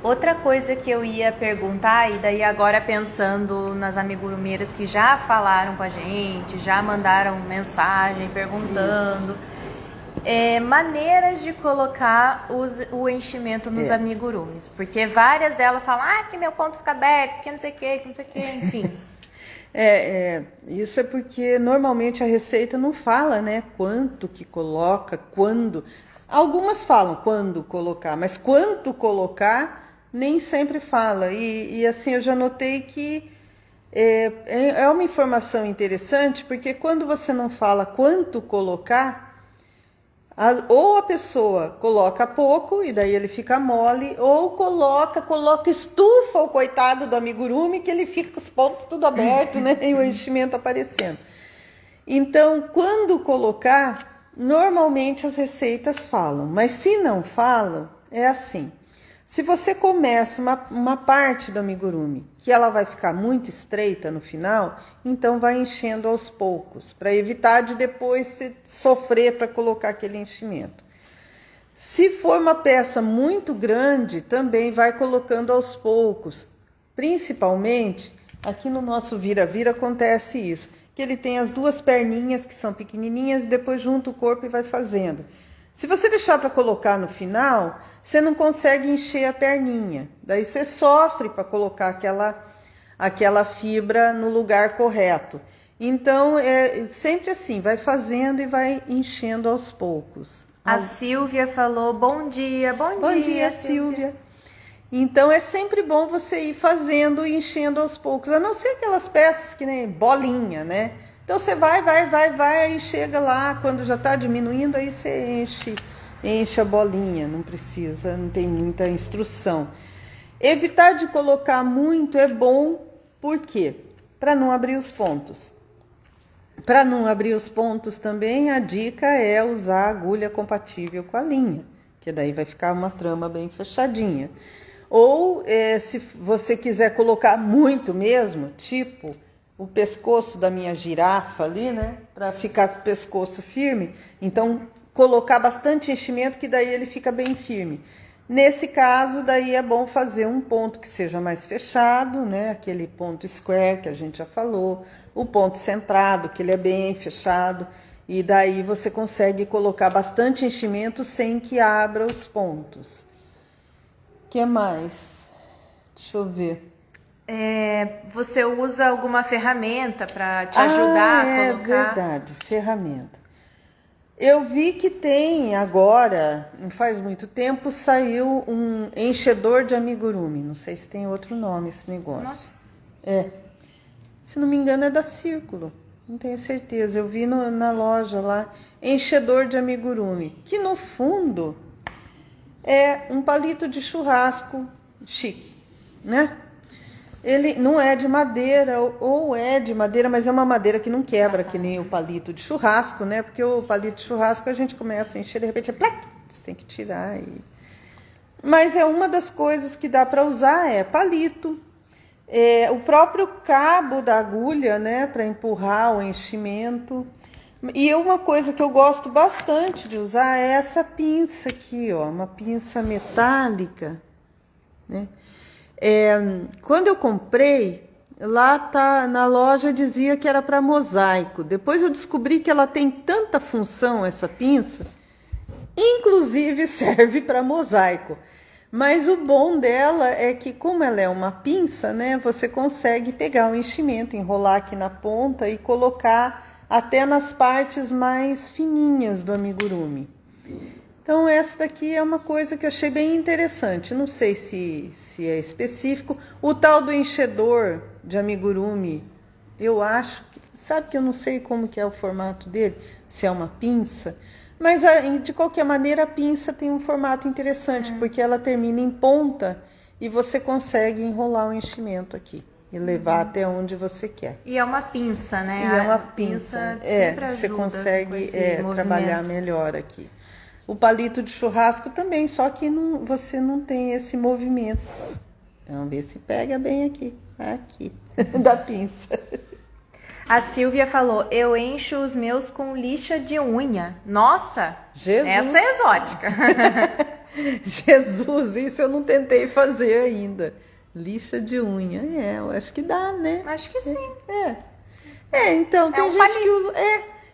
outra coisa que eu ia perguntar, e daí agora pensando nas amigurumeiras que já falaram com a gente, já mandaram mensagem perguntando, maneiras de colocar o enchimento nos amigurumis. Porque várias delas falam, que meu ponto fica aberto, que não sei o que, enfim. Isso é porque normalmente a receita não fala, né, quanto que coloca, quando. Algumas falam quando colocar, mas quanto colocar nem sempre fala. E assim, eu já notei que é uma informação interessante, porque quando você não fala quanto colocar, ou a pessoa coloca pouco e daí ele fica mole, ou coloca, estufa o coitado do amigurumi que ele fica com os pontos tudo aberto, né? E o enchimento aparecendo. Então, quando colocar, normalmente as receitas falam, mas se não falam, é assim. Se você começa uma parte do amigurumi que ela vai ficar muito estreita no final, então vai enchendo aos poucos, para evitar de depois você sofrer para colocar aquele enchimento. Se for uma peça muito grande, também vai colocando aos poucos. Principalmente, aqui no nosso vira-vira acontece isso, que ele tem as duas perninhas que são pequenininhas, depois junta o corpo e vai fazendo. Se você deixar para colocar no final, você não consegue encher a perninha. Daí você sofre para colocar aquela fibra no lugar correto. Então, é sempre assim, vai fazendo e vai enchendo aos poucos. A Silvia falou, bom dia. Bom dia, Silvia. Então, é sempre bom você ir fazendo e enchendo aos poucos. A não ser aquelas peças que nem bolinha, né? Então, você vai, e chega lá, quando já está diminuindo, aí você enche a bolinha, não precisa, não tem muita instrução. Evitar de colocar muito é bom, por quê? Para não abrir os pontos. Para não abrir os pontos também, a dica é usar agulha compatível com a linha, que daí vai ficar uma trama bem fechadinha. Ou, se você quiser colocar muito mesmo, tipo o pescoço da minha girafa ali, né? Para ficar com o pescoço firme. Então, colocar bastante enchimento, que daí ele fica bem firme. Nesse caso, daí é bom fazer um ponto que seja mais fechado, né? Aquele ponto square que a gente já falou. O ponto centrado, que ele é bem fechado. E daí você consegue colocar bastante enchimento sem que abra os pontos. O que mais? Deixa eu ver. Você usa alguma ferramenta para te ajudar a colocar? É verdade, ferramenta. Eu vi que tem agora, não faz muito tempo, saiu um enchedor de amigurumi. Não sei se tem outro nome esse negócio. Nossa. Se não me engano é da Círculo, não tenho certeza. Eu vi na loja lá, enchedor de amigurumi, que no fundo é um palito de churrasco chique, né? Ele não é de madeira, ou é de madeira, mas é uma madeira que não quebra, que nem o palito de churrasco, né? Porque o palito de churrasco a gente começa a encher, de repente você tem que tirar. Mas é uma das coisas que dá para usar, palito. O próprio cabo da agulha, né? Para empurrar o enchimento. E uma coisa que eu gosto bastante de usar é essa pinça aqui, ó, uma pinça metálica, né? Quando eu comprei, lá na loja dizia que era para mosaico. Depois eu descobri que ela tem tanta função, essa pinça, Inclusive serve para mosaico. Mas o bom dela é que, como ela é uma pinça, né, você consegue pegar o enchimento, enrolar aqui na ponta e colocar até nas partes mais fininhas do amigurumi. Então essa daqui é uma coisa que eu achei bem interessante. Não sei se é específico. O tal do enchedor de amigurumi, eu acho que... Sabe que eu não sei como que é o formato dele? Se é uma pinça. Mas, de qualquer maneira, a pinça tem um formato interessante, porque ela termina em ponta e você consegue enrolar o enchimento aqui e levar até onde você quer. E é uma pinça, né? E é uma A pinça. sempre Você ajuda com consegue esse trabalhar movimento. melhor aqui. O palito de churrasco também, só que você não tem esse movimento. Então, vê se pega bem aqui, da pinça. A Silvia falou, eu encho os meus com lixa de unha. Nossa, Jesus. essa é exótica. Jesus, isso eu não tentei fazer ainda. Lixa de unha, eu acho que dá, né? Acho que sim. Então, tem um gente que usa...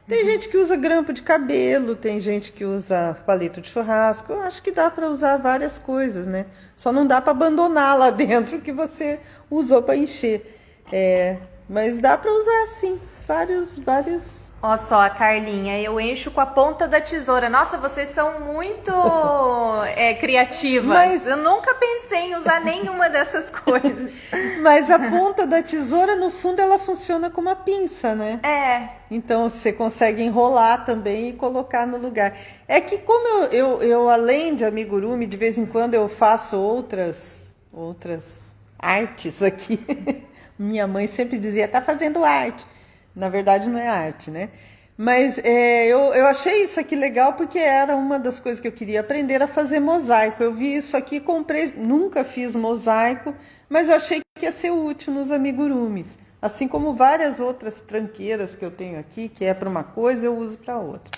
Tem gente que usa grampo de cabelo, tem gente que usa palito de churrasco. Eu acho que dá para usar várias coisas, né? Só não dá para abandonar lá dentro que você usou para encher. Mas dá para usar sim, vários. Olha só, a Carlinha, eu encho com a ponta da tesoura. Nossa, vocês são muito criativas. Mas- Eu nunca pensei em usar nenhuma dessas coisas. Mas a ponta da tesoura, no fundo, ela funciona como uma pinça, né? Então você consegue enrolar também e colocar no lugar. É que como eu além de amigurumi, de vez em quando eu faço outras artes aqui. Minha mãe sempre dizia, tá fazendo arte. Na verdade não é arte, né? Mas eu achei isso aqui legal porque era uma das coisas que eu queria aprender a fazer mosaico. Eu vi isso aqui, comprei, nunca fiz mosaico, mas eu achei que ia ser útil nos amigurumis. Assim como várias outras tranqueiras que eu tenho aqui, que é para uma coisa, eu uso para outra.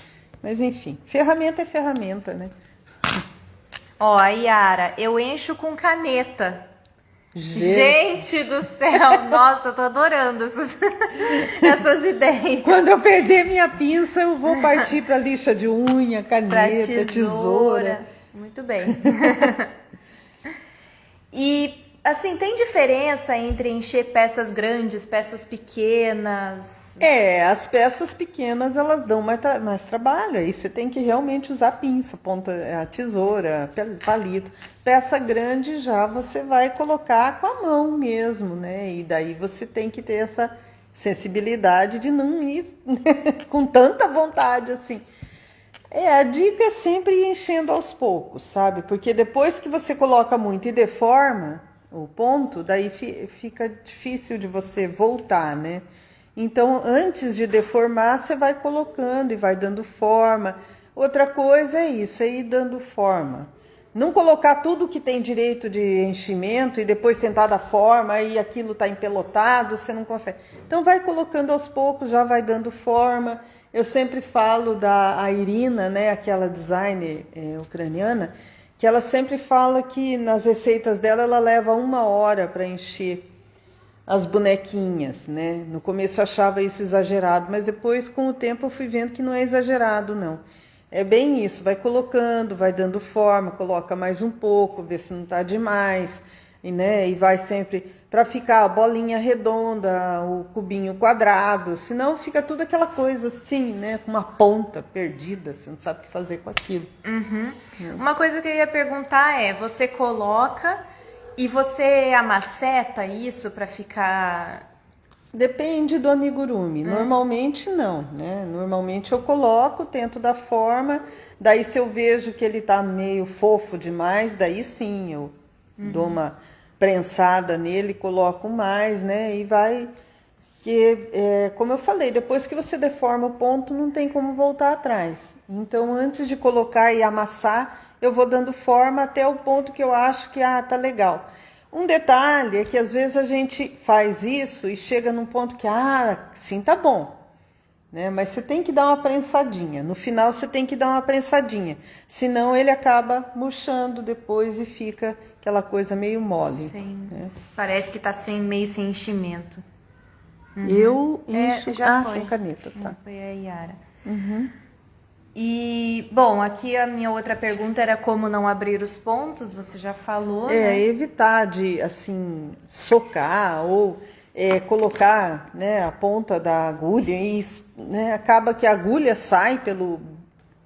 Mas enfim, ferramenta é ferramenta, né? Ó, a Yara, eu encho com caneta. Gente do céu, nossa, eu tô adorando essas ideias. Quando eu perder minha pinça, eu vou partir para lixa de unha, caneta, tesoura. Muito bem. E, assim, tem diferença entre encher peças grandes, peças pequenas? As peças pequenas, elas dão mais trabalho. Aí você tem que realmente usar pinça, ponta, a tesoura, palito. Peça grande já você vai colocar com a mão mesmo, né? E daí você tem que ter essa sensibilidade de não ir com tanta vontade assim. A dica é sempre ir enchendo aos poucos, sabe? Porque depois que você coloca muito e deforma o ponto, daí fica difícil de você voltar, né? Então, antes de deformar, você vai colocando e vai dando forma. Outra coisa é isso, é ir dando forma. Não colocar tudo que tem direito de enchimento e depois tentar dar forma e aquilo está empelotado, você não consegue. Então, vai colocando aos poucos, já vai dando forma. Eu sempre falo da Irina, né, aquela designer ucraniana, que ela sempre fala que nas receitas dela, ela leva 1 hora para encher as bonequinhas, né? No começo eu achava isso exagerado, mas depois, com o tempo, eu fui vendo que não é exagerado, não. É bem isso, vai colocando, vai dando forma, coloca mais um pouco, vê se não está demais, e vai sempre para ficar a bolinha redonda, o cubinho quadrado, senão fica tudo aquela coisa assim, né? Com uma ponta perdida, você não sabe o que fazer com aquilo. Uma coisa que eu ia perguntar é, você coloca e você amaceta isso para ficar... Depende do amigurumi. Normalmente não, né? Normalmente eu coloco, tento dar forma, daí se eu vejo que ele tá meio fofo demais, daí sim eu dou uma prensada nele, coloco mais, né? E vai... como eu falei, depois que você deforma o ponto, não tem como voltar atrás. Então, antes de colocar e amassar, eu vou dando forma até o ponto que eu acho que tá legal. Um detalhe é que às vezes a gente faz isso e chega num ponto que, sim, tá bom. Né? Mas você tem que dar uma prensadinha. No final você tem que dar uma prensadinha. Senão ele acaba murchando depois e fica aquela coisa meio mole. Sim, né? parece que tá meio sem enchimento. Eu encho... já foi. Com caneta, tá. Foi a Yara. E, bom, aqui a minha outra pergunta era como não abrir os pontos, você já falou, né? Evitar de, assim, socar ou colocar, né, a ponta da agulha e, né, acaba que a agulha sai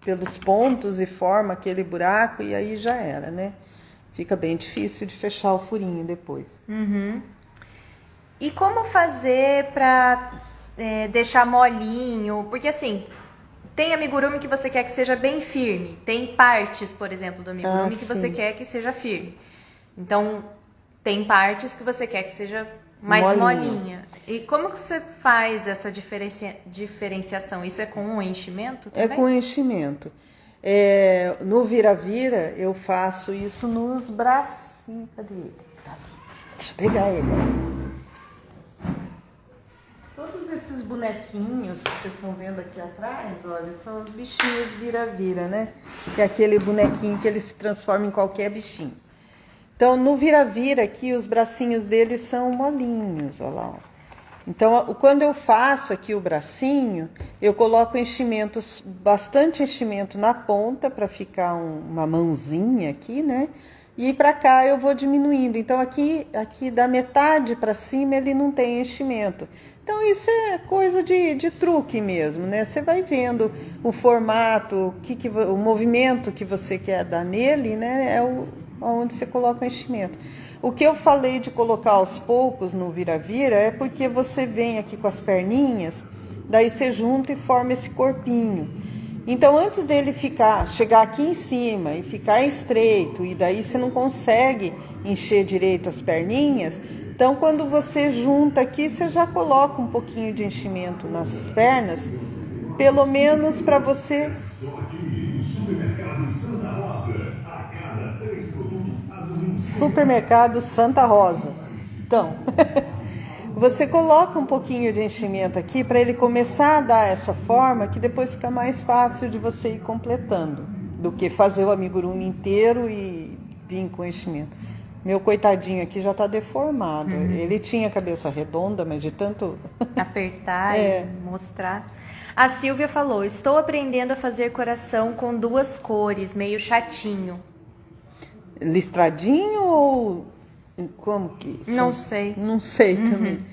pelos pontos e forma aquele buraco e aí já era, né? Fica bem difícil de fechar o furinho depois. E como fazer pra deixar molinho? Porque assim, tem amigurumi que você quer que seja bem firme. Tem partes, por exemplo, do amigurumi que você sim. quer que seja firme. Então, tem partes que você quer que seja mais Molinha. molinha. E como que você faz essa diferenciação? Isso é com um enchimento É também? com enchimento. No vira-vira, eu faço isso nos bracinhos. Cadê ele? Tá ali. Deixa eu pegar ele. Todos esses bonequinhos que vocês estão vendo aqui atrás, olha, são os bichinhos vira-vira, né? Que é aquele bonequinho que ele se transforma em qualquer bichinho. Então, no vira-vira aqui, os bracinhos dele são molinhos, olha lá. Ó. Então, quando eu faço aqui o bracinho, eu coloco enchimentos, bastante enchimento na ponta para ficar uma mãozinha aqui, né? E para cá eu vou diminuindo. Então, aqui da metade para cima ele não tem enchimento. Então, isso é coisa de truque mesmo, né? Você vai vendo o formato, o movimento que você quer dar nele, né? Onde você coloca o enchimento. O que eu falei de colocar aos poucos no vira-vira é porque você vem aqui com as perninhas, daí você junta e forma esse corpinho. Então, antes dele chegar aqui em cima e ficar estreito, e daí você não consegue encher direito as perninhas, então quando você junta aqui, você já coloca um pouquinho de enchimento nas pernas, pelo menos para você... Supermercado Santa Rosa. Então, você coloca um pouquinho de enchimento aqui para ele começar a dar essa forma, que depois fica mais fácil de você ir completando, do que fazer o amigurumi inteiro e vir com enchimento. Meu coitadinho aqui já está deformado. Ele tinha a cabeça redonda, mas de tanto... Apertar e mostrar. A Silvia falou, estou aprendendo a fazer coração com 2 cores, meio chatinho. Listradinho ou como que? Não sei. Não sei também.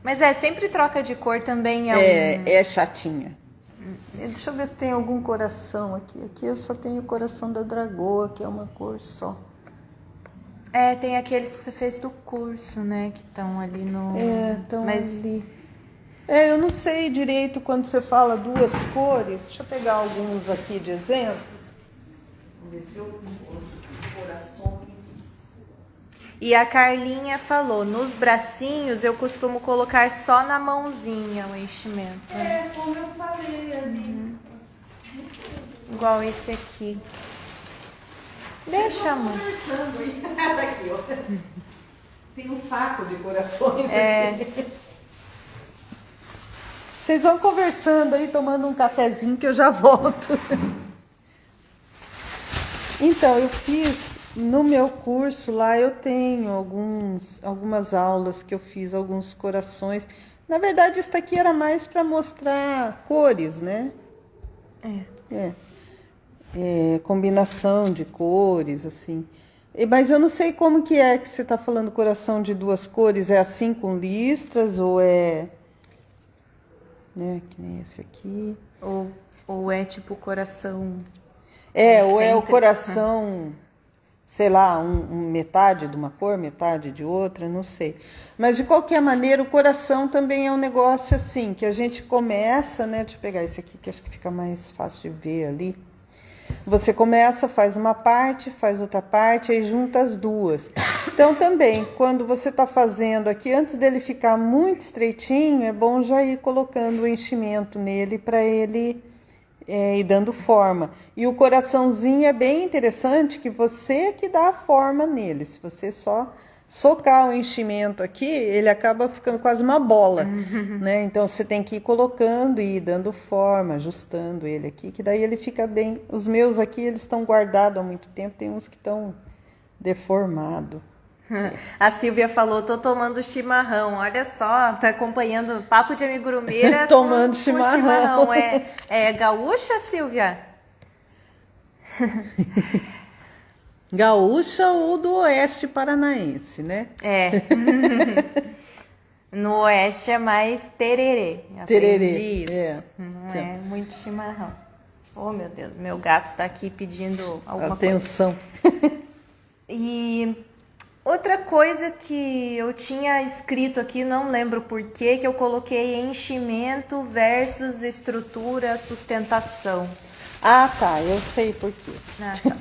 Mas sempre troca de cor também É chatinha. Deixa eu ver se tem algum coração aqui. Aqui eu só tenho o coração da dragoa, que é uma cor só. Tem aqueles que você fez do curso, né? Que estão ali no... Estão Mas ali. Eu não sei direito quando você fala 2 cores. Deixa eu pegar alguns aqui de exemplo. Vamos ver se eu encontro esses corações. E a Carlinha falou, nos bracinhos eu costumo colocar só na mãozinha o enchimento. Né? Como eu falei ali. Igual esse aqui. Deixa, amor. Conversando aí. Aqui, ó. Tem um saco de corações aqui. Vocês vão conversando aí, tomando um cafezinho que eu já volto. Então, eu fiz no meu curso lá, eu tenho algumas aulas que eu fiz, alguns corações. Na verdade, isso aqui era mais para mostrar cores, né? Combinação de cores, assim. Mas eu não sei como que é que você está falando coração de 2 cores. É assim com listras ou é... Né, que nem esse aqui. Ou é tipo coração... ou é o coração, sei lá, metade de uma cor, metade de outra, não sei. Mas, de qualquer maneira, o coração também é um negócio assim, que a gente começa, né? Deixa eu pegar esse aqui, que acho que fica mais fácil de ver ali. Você começa, faz uma parte, faz outra parte, aí junta as 2. Então, também, quando você está fazendo aqui, antes dele ficar muito estreitinho, é bom já ir colocando o enchimento nele para ele ir dando forma. E o coraçãozinho é bem interessante, que você que dá a forma nele. Se você só socar o enchimento aqui, ele acaba ficando quase uma bola, né? Então você tem que ir colocando e ir dando forma, ajustando ele aqui, que daí ele fica bem. Os meus aqui, eles estão guardados há muito tempo, tem uns que estão deformados. A Silvia falou, tô tomando chimarrão. Olha só, tá acompanhando Papo de Amigurumeira Tomando com chimarrão. É gaúcha, Silvia? Gaúcha ou do oeste paranaense, né? É. No oeste é mais tererê. Tererê, Aprendi isso. é. Não Sim. é muito chimarrão. Oh, meu Deus, meu gato tá aqui pedindo alguma Atenção. coisa. E outra coisa que eu tinha escrito aqui, não lembro por quê, que eu coloquei enchimento versus estrutura, sustentação. Ah, tá, eu sei por quê. Ah, tá.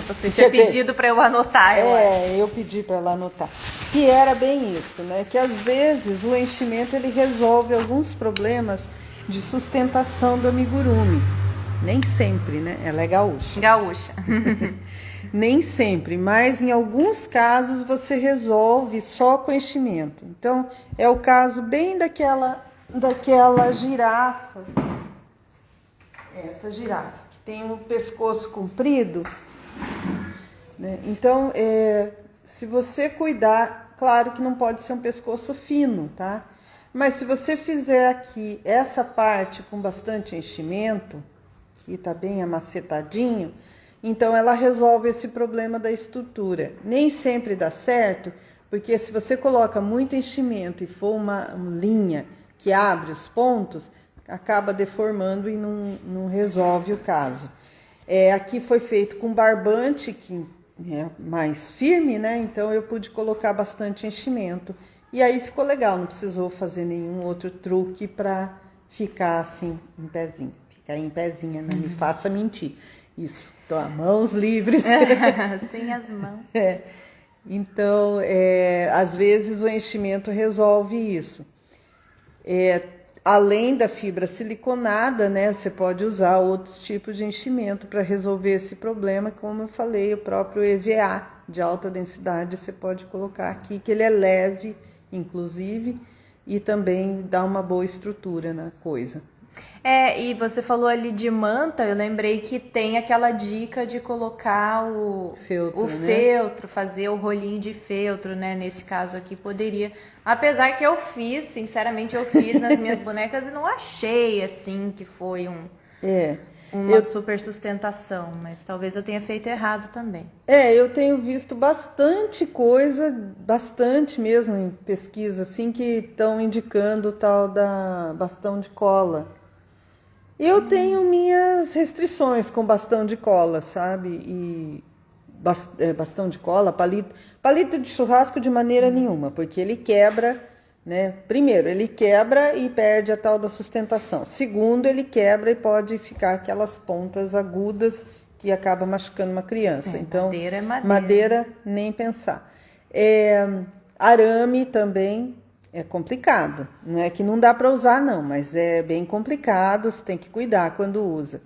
Você tinha pedido para eu anotar, eu acho. Eu pedi para ela anotar. Que era bem isso, né? Que às vezes o enchimento ele resolve alguns problemas de sustentação do amigurumi. Nem sempre, né? Ela é gaúcha. Gaúcha. Nem sempre, mas em alguns casos você resolve só com enchimento. Então, é o caso bem daquela girafa. Essa girafa, que tem um pescoço comprido, né? Então, se você cuidar, claro que não pode ser um pescoço fino, tá? Mas se você fizer aqui essa parte com bastante enchimento, que tá bem amacetadinho, então ela resolve esse problema da estrutura. Nem sempre dá certo, porque se você coloca muito enchimento e for uma linha que abre os pontos, acaba deformando e não resolve o caso. Aqui foi feito com barbante, que é mais firme, né? Então eu pude colocar bastante enchimento. E aí ficou legal, não precisou fazer nenhum outro truque para ficar assim, em pezinho. Ficar em pezinha, não me faça mentir. Isso, tô a mãos livres. Sem as mãos. Então, às vezes o enchimento resolve isso. Além da fibra siliconada, né, você pode usar outros tipos de enchimento para resolver esse problema, como eu falei, o próprio EVA de alta densidade você pode colocar aqui, que ele é leve, inclusive, e também dá uma boa estrutura na coisa. E você falou ali de manta, eu lembrei que tem aquela dica de colocar o feltro, fazer o rolinho de feltro, né? Nesse caso aqui poderia. Apesar que eu fiz, sinceramente eu fiz nas minhas bonecas e não achei assim que foi uma super sustentação, mas talvez eu tenha feito errado também. Eu tenho visto bastante coisa, bastante mesmo em pesquisa, assim, que estão indicando o tal da bastão de cola. Eu tenho minhas restrições com bastão de cola, sabe? E bastão de cola, palito de churrasco de maneira nenhuma, porque ele quebra, né? Primeiro, ele quebra e perde a tal da sustentação. Segundo, ele quebra e pode ficar aquelas pontas agudas que acaba machucando uma criança. Então, madeira é madeira. Madeira, nem pensar. Arame também é complicado. Não é que não dá para usar, não, mas é bem complicado, você tem que cuidar quando usa.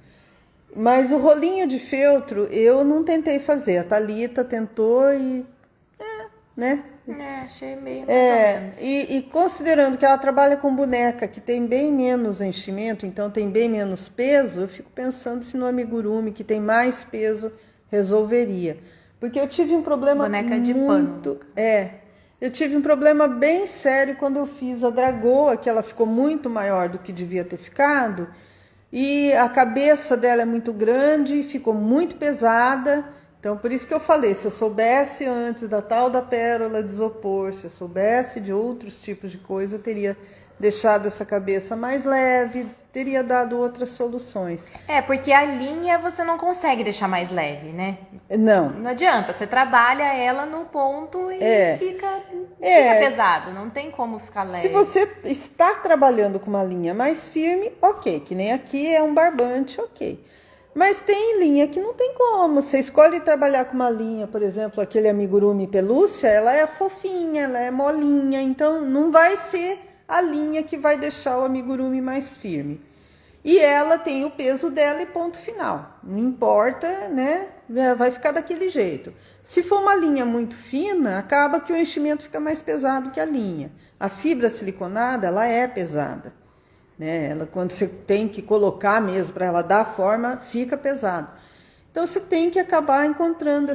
Mas o rolinho de feltro eu não tentei fazer. A Thalita tentou e... né? Achei meio mais ou menos. E considerando que ela trabalha com boneca, que tem bem menos enchimento, então tem bem menos peso, eu fico pensando se no amigurumi, que tem mais peso, resolveria. Porque eu tive um problema boneca de pano. Eu tive um problema bem sério quando eu fiz a dragoa, que ela ficou muito maior do que devia ter ficado, e a cabeça dela é muito grande, ficou muito pesada. Então, por isso que eu falei, se eu soubesse antes da tal da pérola de isopor, se eu soubesse de outros tipos de coisa, eu teria deixado essa cabeça mais leve, teria dado outras soluções. Porque a linha você não consegue deixar mais leve, né? Não. Não adianta, você trabalha ela no ponto e fica pesado, não tem como ficar leve. Se você está trabalhando com uma linha mais firme, ok, que nem aqui é um barbante, ok. Mas tem linha que não tem como. Você escolhe trabalhar com uma linha, por exemplo, aquele amigurumi pelúcia, ela é fofinha, ela é molinha, então não vai ser a linha que vai deixar o amigurumi mais firme. E ela tem o peso dela e ponto final. Não importa, né? Vai ficar daquele jeito. Se for uma linha muito fina, acaba que o enchimento fica mais pesado que a linha. A fibra siliconada, ela é pesada. Né? Ela, quando você tem que colocar mesmo para ela dar forma, fica pesado. Então você tem que acabar encontrando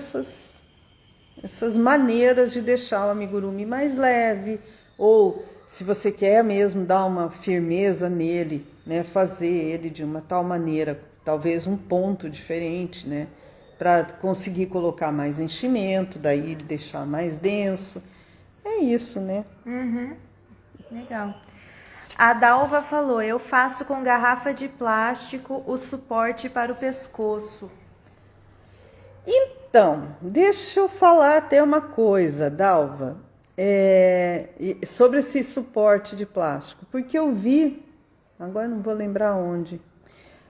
essas maneiras de deixar o amigurumi mais leve, ou se você quer mesmo dar uma firmeza nele, né, fazer ele de uma tal maneira, talvez um ponto diferente, né, para conseguir colocar mais enchimento, daí deixar mais denso. É isso, né? Legal. A Dalva falou, eu faço com garrafa de plástico o suporte para o pescoço. Então, deixa eu falar até uma coisa, Dalva, sobre esse suporte de plástico, porque eu vi, agora não vou lembrar onde,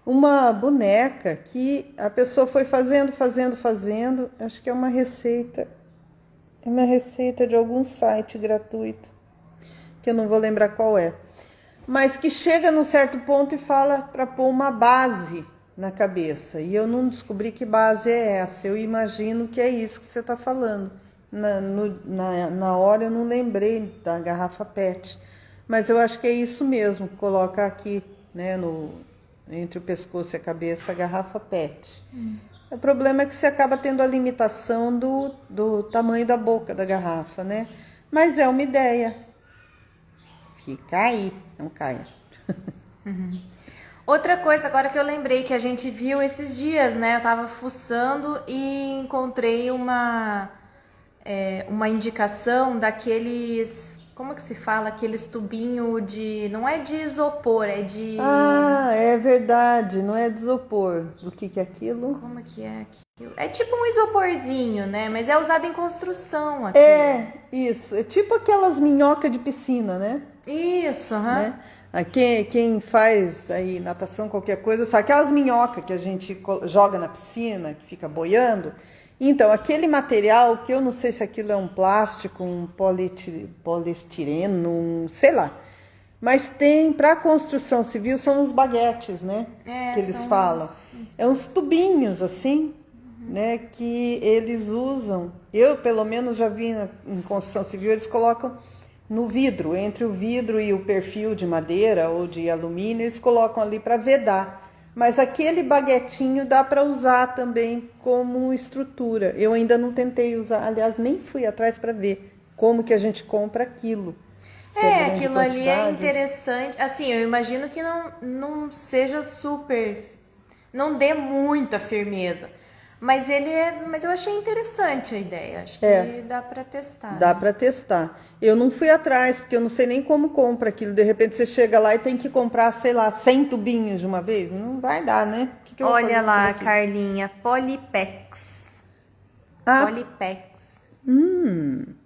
uma boneca que a pessoa foi fazendo, acho que é uma receita de algum site gratuito, que eu não vou lembrar qual é, mas que chega num certo ponto e fala para pôr uma base na cabeça. E eu não descobri que base é essa. Eu imagino que é isso que você está falando. Na hora eu não lembrei da garrafa PET. Mas eu acho que é isso mesmo. Coloca aqui, né, entre o pescoço e a cabeça, a garrafa PET. O problema é que você acaba tendo a limitação do tamanho da boca da garrafa, né? Mas é uma ideia. Fica aí, não caia. Outra coisa, agora que eu lembrei, que a gente viu esses dias, né? Eu tava fuçando e encontrei uma indicação daqueles... Como que se fala? Aqueles tubinho de... Não é de isopor, é de... Ah, é verdade, não é de isopor. O que é aquilo? Como que é aquilo? É tipo um isoporzinho, né? Mas é usado em construção aqui. É, isso. É tipo aquelas minhocas de piscina, né? Isso, Né? Quem faz aí natação, qualquer coisa, sabe aquelas minhocas que a gente joga na piscina, que fica boiando? Então, aquele material, que eu não sei se aquilo é um plástico, um poliestireno, sei lá. Mas tem, para construção civil, são uns baguetes, né? Que eles falam. É uns tubinhos, assim, né? Que eles usam. Eu, pelo menos, já vi em construção civil, eles colocam no vidro, entre o vidro e o perfil de madeira ou de alumínio, eles colocam ali para vedar. Mas aquele baguetinho dá para usar também como estrutura. Eu ainda não tentei usar, aliás, nem fui atrás para ver como que a gente compra aquilo. Aquilo ali é interessante. Assim, eu imagino que não seja super... Não dê muita firmeza. Mas eu achei interessante a ideia. Acho que dá para testar. Dá para testar. Eu não fui atrás, porque eu não sei nem como compra aquilo. De repente você chega lá e tem que comprar, sei lá, 100 tubinhos de uma vez. Não vai dar, né? Que eu vou Olha fazer lá, Carlinha, Polipex. Polipex.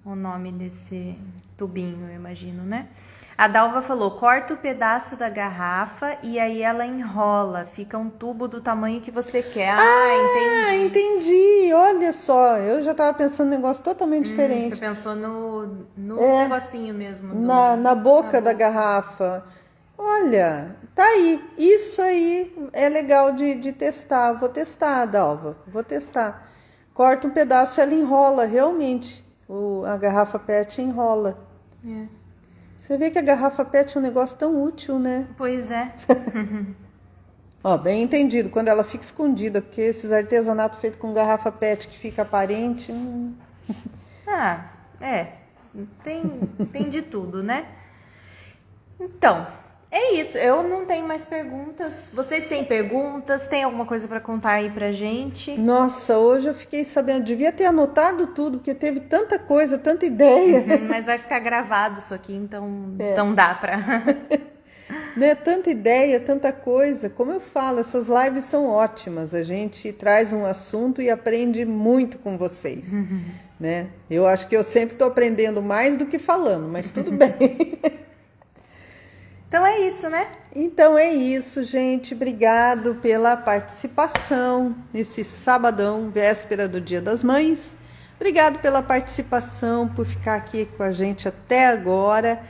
O nome desse tubinho, eu imagino, né? A Dalva falou, corta o pedaço da garrafa e aí ela enrola. Fica um tubo do tamanho que você quer. Entendi. Olha só, eu já estava pensando em um negócio totalmente diferente. Você pensou no negocinho mesmo. Na boca da garrafa. Olha, tá aí. Isso aí é legal de testar. Vou testar, Dalva. Vou testar. Corta um pedaço e ela enrola, realmente. A garrafa PET enrola. Você vê que a garrafa PET é um negócio tão útil, né? Pois é. Ó, bem entendido, quando ela fica escondida, porque esses artesanatos feitos com garrafa PET que fica aparente... Tem de tudo, né? Então, é isso. Eu não tenho mais perguntas. Vocês têm perguntas? Tem alguma coisa para contar aí pra gente? Nossa, hoje eu fiquei sabendo, devia ter anotado tudo, porque teve tanta coisa, tanta ideia. Mas vai ficar gravado isso aqui, então dá pra... Né? Tanta ideia, tanta coisa. Como eu falo, essas lives são ótimas. A gente traz um assunto e aprende muito com vocês. Né? Eu acho que eu sempre estou aprendendo mais do que falando, mas tudo bem. Então é isso, né? Então é isso, gente. Obrigado pela participação nesse sabadão, véspera do Dia das Mães. Obrigado pela participação, por ficar aqui com a gente até agora.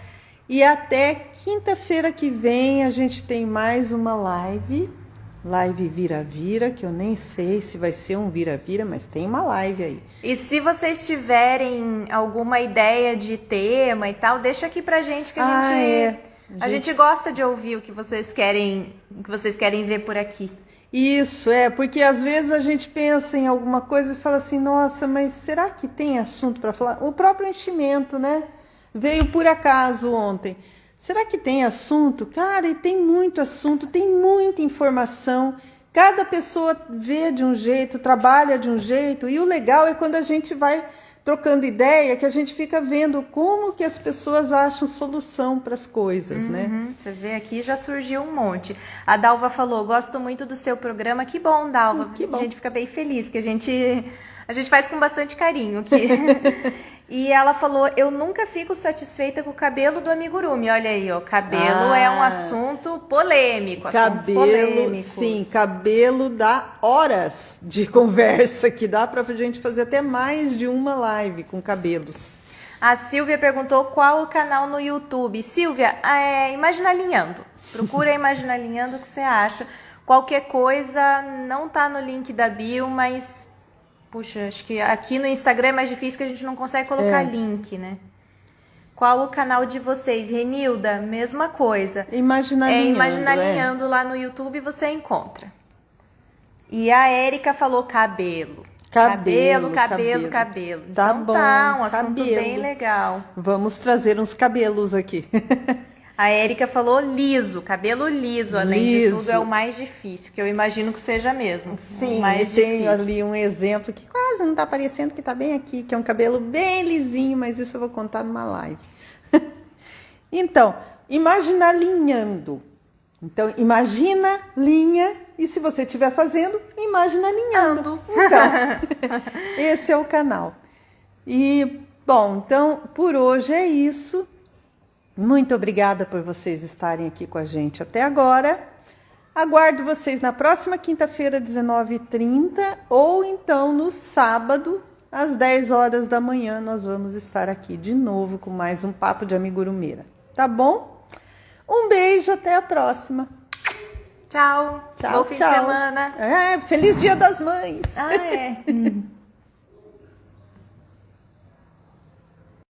E até quinta-feira que vem a gente tem mais uma live Vira-Vira, que eu nem sei se vai ser um Vira-Vira, mas tem uma live aí. E se vocês tiverem alguma ideia de tema e tal, deixa aqui pra gente que a gente gosta de ouvir o que vocês querem ver por aqui. Isso, porque às vezes a gente pensa em alguma coisa e fala assim, nossa, mas será que tem assunto para falar? O próprio enchimento, né? Veio por acaso ontem. Será que tem assunto? Cara, e tem muito assunto, tem muita informação. Cada pessoa vê de um jeito, trabalha de um jeito, e o legal é quando a gente vai trocando ideia, que a gente fica vendo como que as pessoas acham solução para as coisas, né? Você vê aqui, já surgiu um monte. A Dalva falou, gosto muito do seu programa. Que bom, Dalva. Que bom. A gente fica bem feliz, que a gente faz com bastante carinho aqui. E ela falou, eu nunca fico satisfeita com o cabelo do amigurumi. Olha aí, ó, cabelo é um assunto polêmico, assuntos polêmicos. Sim, cabelo dá horas de conversa, que dá pra gente fazer até mais de uma live com cabelos. A Silvia perguntou qual o canal no YouTube. Silvia, Imagina Alinhando. Procura Imagina Alinhando, o que você acha. Qualquer coisa, não tá no link da bio, mas... Puxa, acho que aqui no Instagram é mais difícil que a gente não consegue colocar link, né? Qual o canal de vocês? Renilda, mesma coisa. Imagina Alinhando. Imagina Alinhando lá no YouTube você encontra. E a Érica falou cabelo. Cabelo. Tá Então bom, tá, um assunto cabelo. bem legal. Vamos trazer uns cabelos aqui. A Érica falou liso, cabelo liso, além de tudo, é o mais difícil, que eu imagino que seja mesmo. Sim, o mais tem difícil. ali um exemplo que quase não tá aparecendo, que tá bem aqui, que é um cabelo bem lisinho, mas isso eu vou contar numa live. Então, imagina alinhando. Então, imagina linha, e se você estiver fazendo, imagina alinhando. Então, esse é o canal. E, bom, então, por hoje é isso. Muito obrigada por vocês estarem aqui com a gente até agora. Aguardo vocês na próxima quinta-feira, 19h30, ou então no sábado, às 10 horas da manhã, nós vamos estar aqui de novo com mais um Papo de Amigurumeira. Tá bom? Um beijo, até a próxima. Tchau. Tchau, Bom fim de semana. Feliz Dia das Mães. Ah, é.